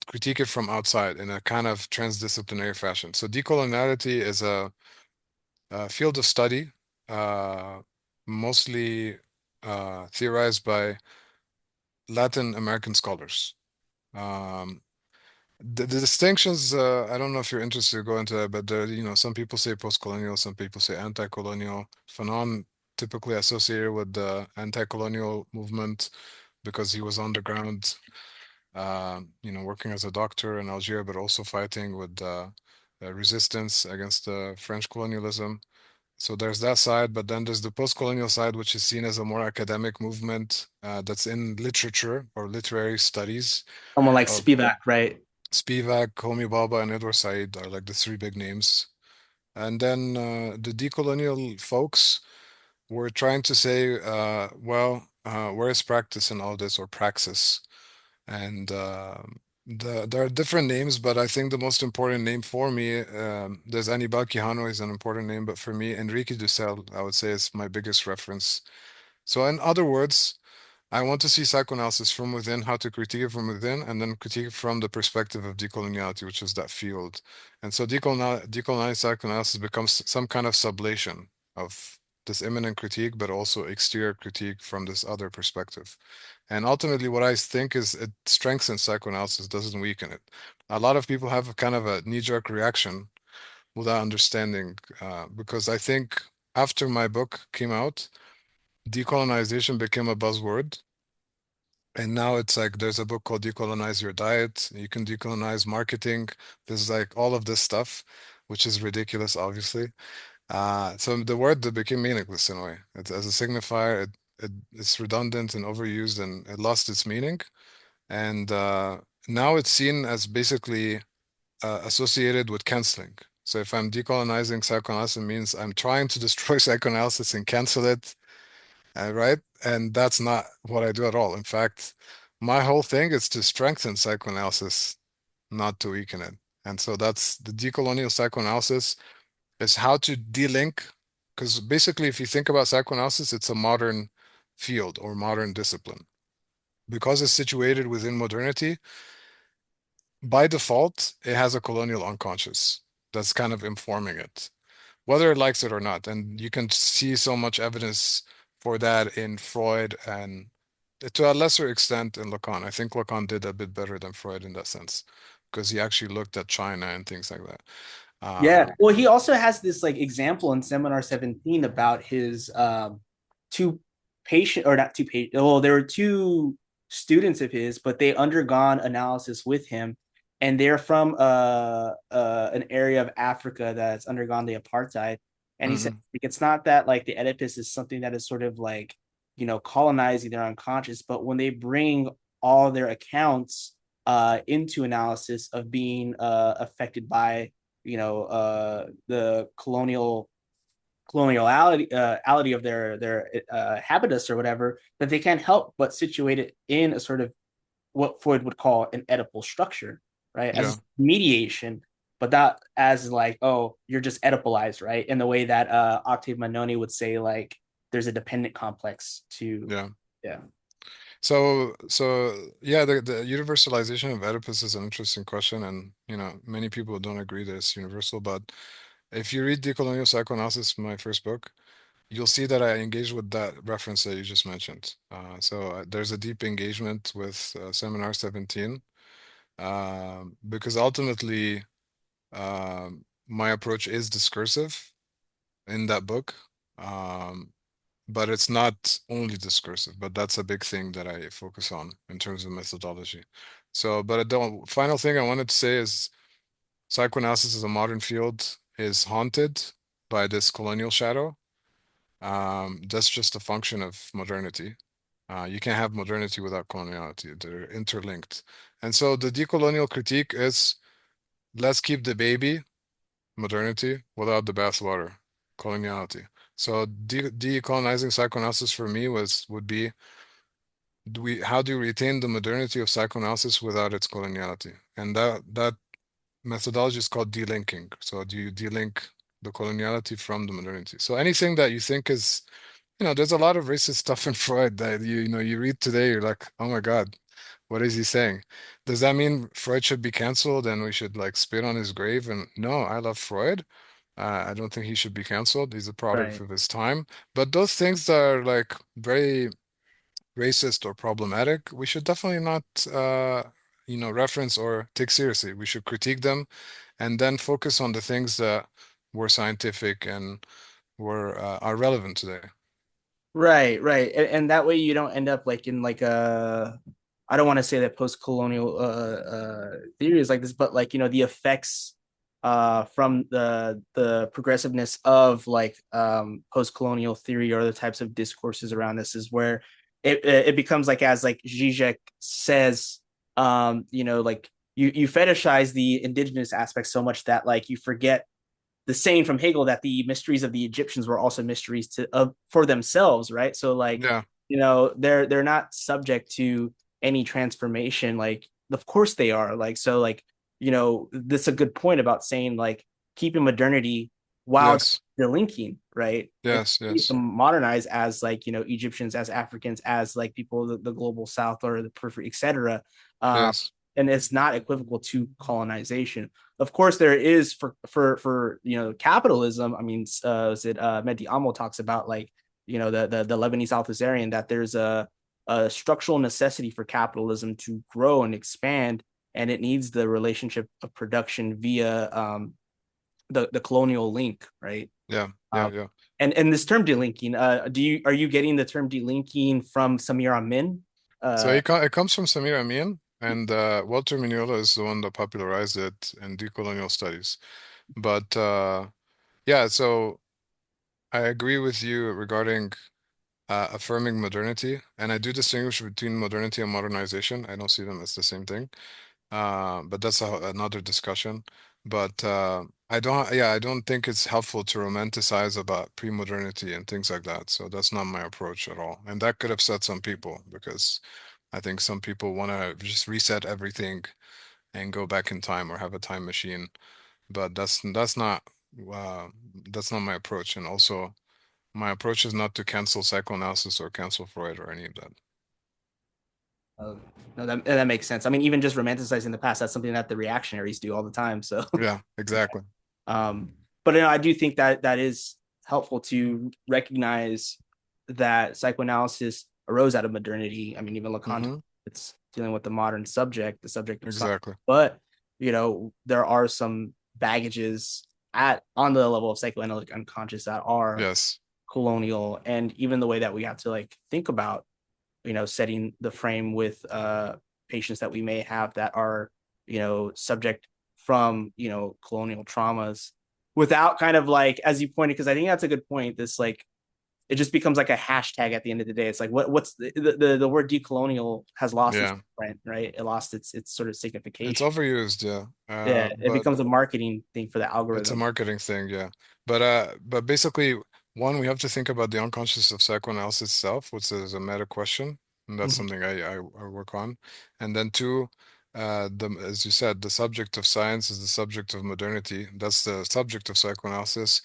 critique it from outside in a kind of transdisciplinary fashion. So decoloniality is a field of study, uh, mostly theorized by Latin American scholars. Um, the distinctions, I don't know if you're interested to go into that, but some people say post-colonial, some people say anti-colonial. Fanon typically associated with the anti-colonial movement because he was on the ground, working as a doctor in Algeria, but also fighting with resistance against French colonialism. So there's that side, but then there's the post-colonial side, which is seen as a more academic movement that's in literature or literary studies Someone like of Spivak, right? Spivak, Homi Bhabha, and Edward Said are like the three big names. And then the decolonial folks were trying to say, where is practice in all this, or praxis? And there are different names, but I think the most important name for me, there's Anibal Quijano is an important name, but for me, Enrique Dussel, I would say, is my biggest reference. So in other words, I want to see psychoanalysis from within, how to critique it from within, and then critique it from the perspective of decoloniality, which is that field. And so decolonial psychoanalysis becomes some kind of sublation of this immanent critique, but also exterior critique from this other perspective. And ultimately, what I think is it strengthens psychoanalysis, doesn't weaken it. A lot of people have a kind of a knee-jerk reaction without understanding, because I think after my book came out, decolonization became a buzzword. And now it's like there's a book called Decolonize Your Diet. You can decolonize marketing. There's like all of this stuff, which is ridiculous, obviously. So the word that became meaningless in a way. As a signifier, it's redundant and overused, and it lost its meaning. And now it's seen as basically associated with canceling. So if I'm decolonizing psychoanalysis, it means I'm trying to destroy psychoanalysis and cancel it, right? And that's not what I do at all. In fact, my whole thing is to strengthen psychoanalysis, not to weaken it. And so that's the decolonial psychoanalysis, is how to delink, because basically, if you think about psychoanalysis, it's a modern field or modern discipline. Because it's situated within modernity, by default, it has a colonial unconscious that's kind of informing it, whether it likes it or not. And you can see so much evidence for that in Freud and to a lesser extent in Lacan. I think Lacan did a bit better than Freud in that sense because he actually looked at China and things like that. Yeah. Well, he also has this like example in Seminar 17 about his two patient or not two patient. Well, there were two students of his, but they undergone analysis with him, and they're from an area of Africa that's undergone the apartheid. And he said Mhm. like, it's not that like the Oedipus is something that is sort of like colonizing their unconscious, but when they bring all their accounts into analysis of being affected by the coloniality of their habitus or whatever, that they can't help but situate it in a sort of what Freud would call an Oedipal structure, right? Yeah, As mediation, but that as like, oh, you're just Oedipalized, right? In the way that Octave Manoni would say, like, there's a dependent complex to, yeah. yeah. So yeah, the universalization of Oedipus is an interesting question, and many people don't agree that it's universal. But if you read Decolonial Psychoanalysis, my first book, you'll see that I engage with that reference that you just mentioned. So there's a deep engagement with Seminar 17, because ultimately my approach is discursive in that book. Um, but it's not only discursive, but that's a big thing that I focus on in terms of methodology. So, but the final thing I wanted to say is psychoanalysis as a modern field is haunted by this colonial shadow. That's just a function of modernity. You can't have modernity without coloniality. They're interlinked. And so the decolonial critique is let's keep the baby, modernity, without the bathwater, coloniality. So decolonizing psychoanalysis for me would be how do you retain the modernity of psychoanalysis without its coloniality? And that methodology is called delinking. So do you delink the coloniality from the modernity? So anything that you think is, there's a lot of racist stuff in Freud that you read today, you're like, oh my God, what is he saying? Does that mean Freud should be canceled and we should like spit on his grave? And no, I love Freud, I don't think he should be canceled. He's a product Right. of his time. But those things that are like very racist or problematic, we should definitely not, reference or take seriously. We should critique them and then focus on the things that were scientific and were are relevant today. Right, right. And that way you don't end up like in like a, I don't want to say that post-colonial theory is like this, but like, the effects from the progressiveness of like post-colonial theory or other types of discourses around this is where it becomes like, as like Zizek says, like you fetishize the indigenous aspect so much that like you forget the saying from Hegel that the mysteries of the Egyptians were also mysteries for themselves, right? So like, Yeah. they're not subject to any transformation. Like, of course they are. Like, so like, this is a good point about saying like keeping modernity while Yes. delinking, right? Like Yes. keep Yes. them modernized as like, Egyptians, as Africans, as like people the global south or the periphery, etc. um Yes. and it's not equivocal to colonization. Of course there is for capitalism. I mean, is it Mehdi Amo talks about like, the Lebanese Althusarian, that there's a structural necessity for capitalism to grow and expand, and it needs the relationship of production via the colonial link, right? Yeah. Yeah. um, Yeah. and this term delinking, are you getting the term delinking from Samir Amin? So uh it comes from Samir Amin, and Walter Mignolo is the one that popularized it in decolonial studies. But yeah, so I agree with you regarding affirming modernity, and I do distinguish between modernity and modernization. I don't see them as the same thing. But that's another discussion. But I don't think it's helpful to romanticize about pre-modernity and things like that. So that's not my approach at all. And that could upset some people because I think some people want to just reset everything and go back in time or have a time machine. But uh, that's not my approach. And also, my approach is not to cancel psychoanalysis or cancel Freud or any of that. uh, no, that makes sense. I mean, even just romanticizing the past, that's something that the reactionaries do all the time. So Yeah, exactly. Um, but I do think that that is helpful to recognize that psychoanalysis arose out of modernity. I mean, even Lacan, Hmm. it's dealing with the modern subject, the subject of science. Exactly. But there are some baggages at on the level of psychoanalytic unconscious that are Yes. colonial, and even the way that we have to like think about setting the frame with patients that we may have that are subject from colonial traumas, without kind of like, as you pointed, because I think that's a good point, this like it just becomes like a hashtag at the end of the day. It's like what's the word decolonial has lost its Yeah. print, right? It lost its sort of It's signification. overused, yeah. Yeah, it But becomes a marketing thing for the it's a algorithm. marketing thing, yeah. But basically, one, we have to think about the unconscious of psychoanalysis itself, which is a meta question, and that's Mhm. something I work on. And then two, as you said, the subject of science is the subject of modernity. That's the subject of psychoanalysis.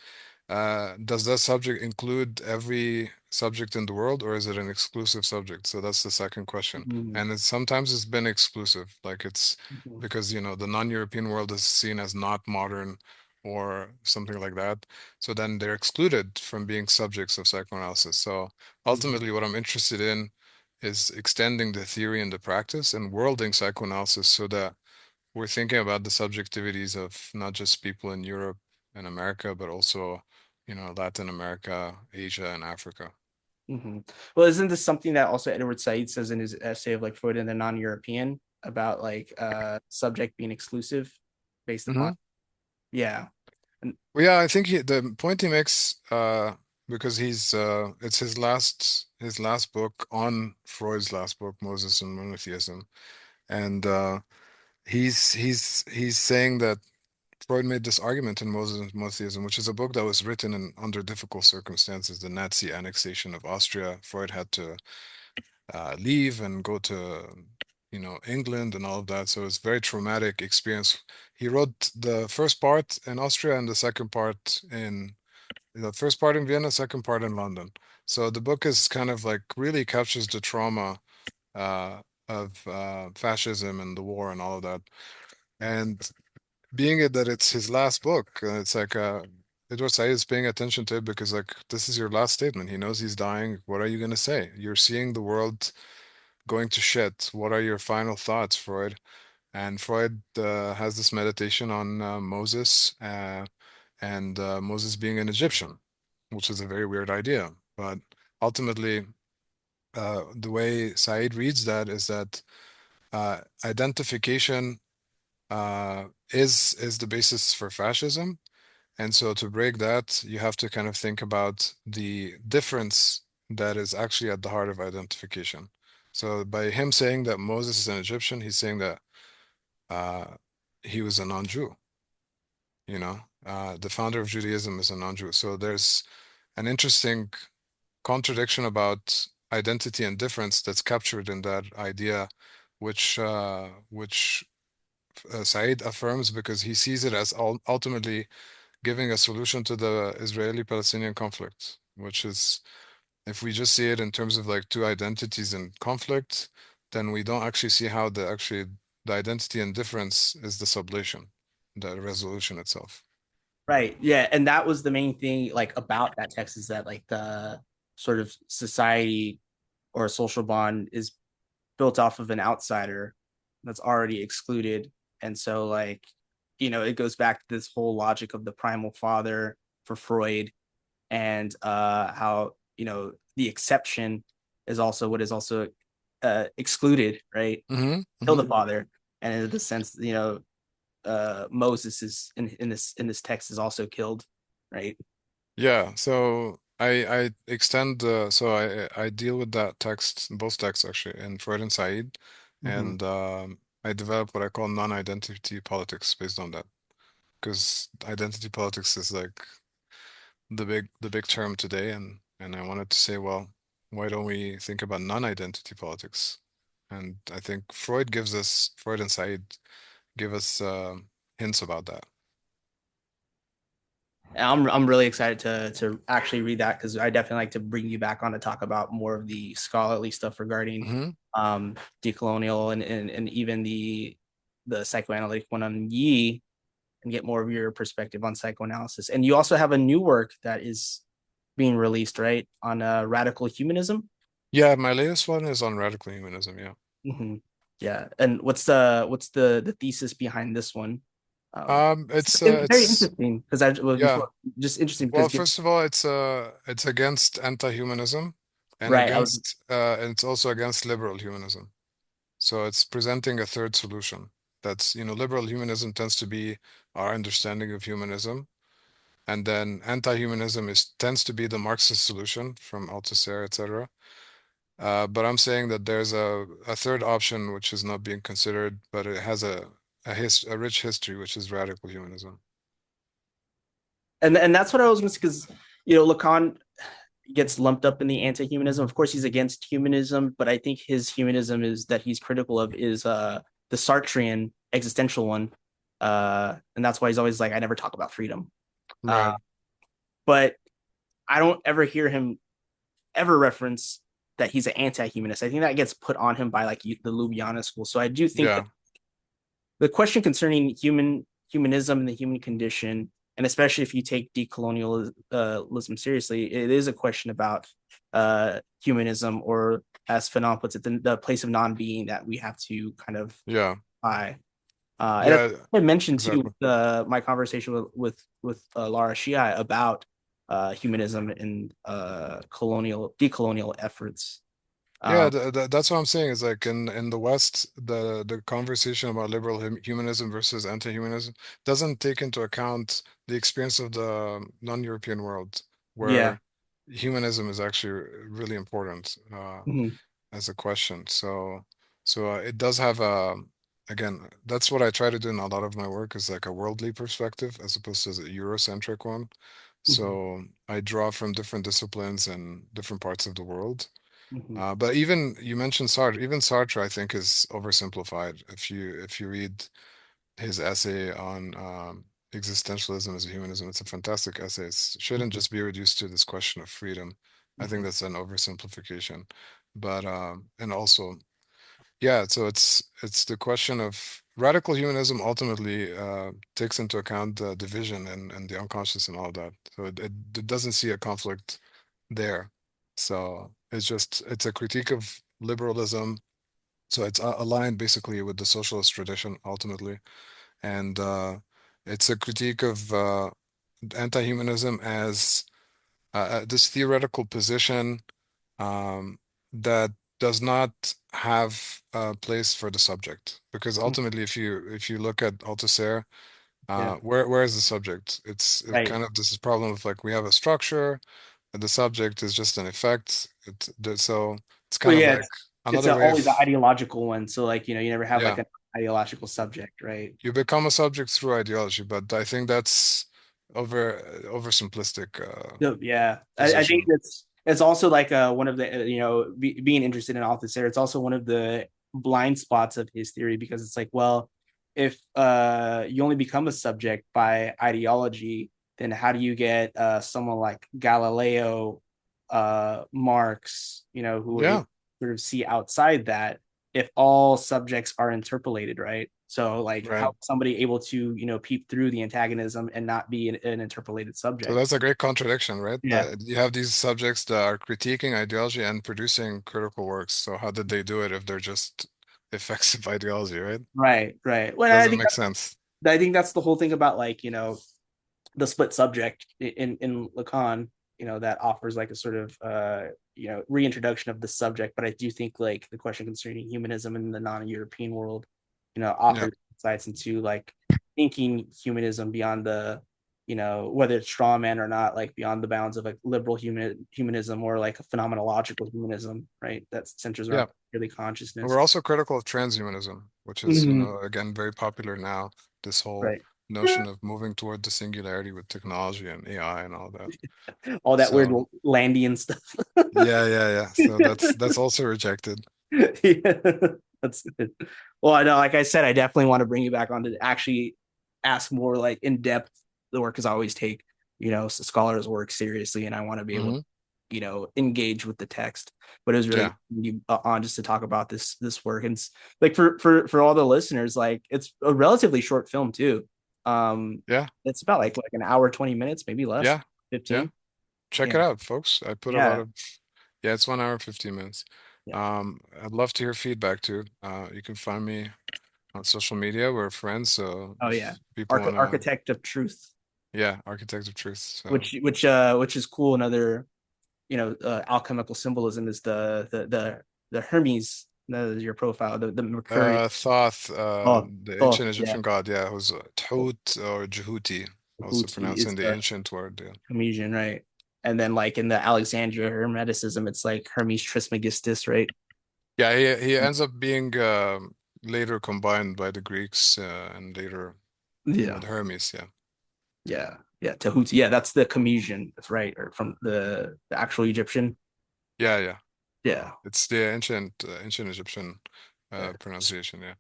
Does that subject include every subject in the world, or is it an exclusive subject? So that's the second question. Mhm. And sometimes it's been exclusive, like it's Mhm. because the non-European world is seen as not modern or something like that. So then they're excluded from being subjects of psychoanalysis. So Mhm. ultimately, what I'm interested in is extending the theory and the practice and worlding psychoanalysis so that we're thinking about the subjectivities of not just people in Europe and America, but also, Latin America, Asia, and Africa. Mhm. Well, isn't this something that also Edward Said says in his essay of like Freud and the non-European, about like subject being exclusive based upon, Hmm. yeah. And Well, yeah, I think the point he makes, because it's his last book on Freud's last book, Moses and Monotheism, and he's saying that Freud made this argument in Moses and Monotheism, which is a book that was written in under difficult circumstances, the Nazi annexation of Austria. Freud had to leave and go to, England and all of that. So it's a very traumatic experience. He wrote the first part in Austria and the first part in Vienna, second part in London. So the book is kind of like really captures the trauma uh, of fascism and the war and all of that. And being it that it's his last book, it's like Edward Said is paying attention to it because like this is your last statement. He knows he's dying. What are you gonna say? You're seeing the world going to shit. What are your final thoughts, Freud? And Freud has this meditation on Moses and Moses being an Egyptian, which is a very weird idea. But ultimately, the way Said reads that is that identification is the basis for fascism. And so to break that, you have to kind of think about the difference that is actually at the heart of identification. So by him saying that Moses is an Egyptian, he's saying that uh, he was a non-Jew, you know. The founder of Judaism is a non-Jew. So there's an interesting contradiction about identity and difference that's captured in that idea, which Said affirms because he sees it as ultimately giving a solution to the Israeli-Palestinian conflict, which is, if we just see it in terms of like two identities in conflict, then we don't actually see how the identity and difference is the sublation, the resolution itself. Right. Yeah. And that was the main thing like about that text is that like the sort of society or a social bond is built off of an outsider that's already excluded. And so like, it goes back to this whole logic of the primal father for Freud and how, the exception is also what is also excluded, right? Mm-hmm. Kill Mm-hmm. the father. And in the sense, Moses is in this text is also killed, right? Yeah, so I extend so I deal with that text, both texts actually, in Freud and Said, Mm-hmm. and I develop what I call non-identity politics based on that, because identity politics is like the big term today, and I wanted to say, well, why don't we think about non-identity politics? And I think Freud and Said give us hints about that. I'm really excited to actually read that because I definitely like to bring you back on to talk about more of the scholarly stuff regarding Hmm. decolonial and even the psychoanalytic one on Yi and get more of your perspective on psychoanalysis. And you also have a new work that is being released, right, on radical humanism. Yeah, my latest one is on radical humanism. Yeah. Mm-hmm. Yeah, and what's the thesis behind this one? It's Very interesting because I well, yeah. before just interesting Well, because first of all, it's against anti-humanism right, I was and it's also against liberal humanism. So it's presenting a third solution. That's, liberal humanism tends to be our understanding of humanism, and then anti-humanism is tends to be the Marxist solution from Althusser, etc. But I'm saying that there's a third option which is not being considered, but it has a rich history, which is radical humanism. and that's what I was going to say because Lacan gets lumped up in the anti-humanism. Of course, he's against humanism, but I think his humanism is that he's critical of is the Sartrean existential one, and that's why he's always like, I never talk about freedom. Uh, Right. but I don't ever hear him ever reference that he's an anti-humanist. I think that gets put on him by like the Ljubljana school. So I do think that Yeah. the question concerning humanism and the human condition, and especially if you take decolonialism seriously, it is a question about humanism, or as Fanon puts it, the place of non-being that we have to kind of Yeah. buy. And Yeah, I mentioned too exactly. my conversation with Laura Shia about humanism and decolonial efforts. Yeah, Um, that's what I'm saying is like in the West, the conversation about liberal humanism versus anti-humanism doesn't take into account the experience of the non-European world, yeah. where humanism is actually really important Mhm. as a question. So it does have a again, that's what I try to do in a lot of my work is like a worldly perspective as opposed to a Eurocentric one. Mhm. So I draw from different disciplines and different parts of the world. Mhm. But even you mentioned Sartre. Even Sartre, I think, is oversimplified. If you read his essay on existentialism as a humanism, it's a fantastic essay. It shouldn't Mhm. just be reduced to this question of freedom. I think Mhm. that's an oversimplification. But and also, yeah. So it's the question of radical humanism ultimately takes into account the division and the unconscious and all that. So it doesn't see a conflict there. So it's a critique of liberalism. So it's aligned basically with the socialist tradition ultimately, and it's a critique of anti-humanism as this theoretical position that does not have a place for the subject. Because Mm, ultimately, if you look at Althusser, yeah, where is the subject? It's right. kind of this problem of like we have a structure, and the subject is just an effect. So it's Well, kind of yeah, like it's another way of always an ideological one. So like, you never have like yeah. an ideological subject, right? You become a subject through ideology, but I think that's oversimplistic So, yeah, I think position. it's also like one of the being interested in Althusser. It's also one of the blind spots of his theory because it's like, well, if you only become a subject by ideology, then how do you get someone like Galileo, Marx, who were able Yeah, to sort of see outside that if all subjects are interpolated, right? So like, how right. is somebody able to peep through the antagonism and not be an interpolated So subject? that's a great contradiction, right? Yeah. You have these subjects that are critiquing ideology and producing critical works. So how did they do it if they're just effects of ideology, right? Right, right. Well, I Doesn't think make sense. that's the whole thing about like the split subject in Lacan, that offers like a sort of reintroduction of the subject. But I do think like the question concerning humanism in the non-European world, Yeah, offers insights into like thinking humanism beyond the whether it's straw man or not, like beyond the bounds of like liberal humanism or like a phenomenological humanism, right? That centers yeah. around really consciousness. We're also critical of transhumanism, which is, Mhm. again, very popular now. This whole Right. notion of moving toward the singularity with technology and AI and all that. All that weird So Landian stuff. yeah, yeah, yeah. So that's also rejected. Yeah, that's good. Well, I know, like I said, I definitely want to bring you back on to actually ask more like in depth the work because I always take scholars' work seriously, and I want to be able to Hmm. engage with the text. But it was really Yeah, good to be on just to talk about this work and like for all the listeners, like it's a relatively short film too. yeah, It's about like an hour 20 minutes, maybe less, yeah, yeah. 15. Check Yeah, it out, folks. I put a lot yeah, of, yeah, it's 1 hour and 15 minutes. yeah. I'd love to hear feedback too. You can find me on social media. We're friends, so Oh yeah, if people wanna, Architect of Truth, yeah, Architect of Truth. So which is cool. Another alchemical symbolism is the Hermes. That is your profile. The Mercurial. Thoth, Oh, the oh ancient yeah. Egyptian god, yeah, who's Thut or Jehuti, also Huti is pronouncing the the ancient word. Yeah, Hermesian, right? And then like in the Alexandria Hermeticism, it's like Hermes Trismegistus, right? yeah. He ends up being later combined by the Greeks and later Yeah, with Hermes. Yeah, yeah, yeah. Tahuti, yeah, that's the Comesian, that's right, or from the actual Egyptian. yeah, yeah. Yeah, It's the ancient Egyptian yeah. pronunciation. Yeah,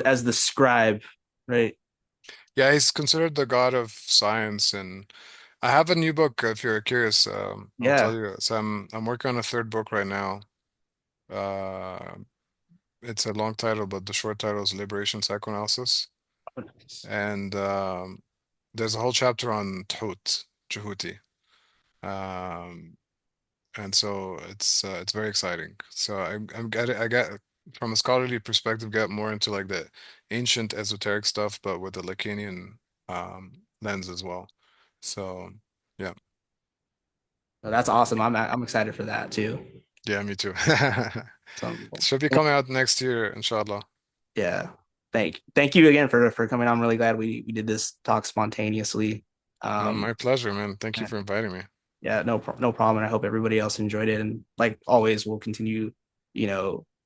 As the scribe, right? yeah. He's considered the god of science, and I have a new book. If you're curious, I'll tell Yeah. you. So I'm working on a third book right now. Uh, it's a long title, but the short title is Liberation Psychoanalysis. Oh, nice. And there's a whole chapter on Thut, Jehuti. Um, and so it's very exciting. So I get from a scholarly perspective, get more into like the ancient esoteric stuff, but with the Lacanian lens as well. So yeah, Oh, that's awesome. I'm excited for that too. yeah, me too. So Should be coming out next year, inshallah. yeah, thank you again for coming. I'm really glad we did this talk spontaneously. No, Um, my pleasure, man. Thank you for inviting me. yeah, no problem. And I hope everybody else enjoyed it. And like always, we'll continue,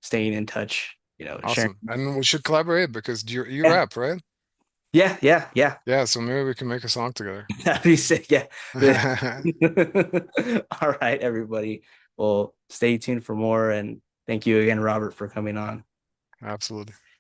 staying in touch. Sharing. Awesome. And we should collaborate because you Yeah, rap, right? yeah. Yeah, so maybe we can make a song together. That'd be sick. Yeah. All right, everybody. Well, stay tuned for more. And thank you again, Robert, for coming on. Absolutely.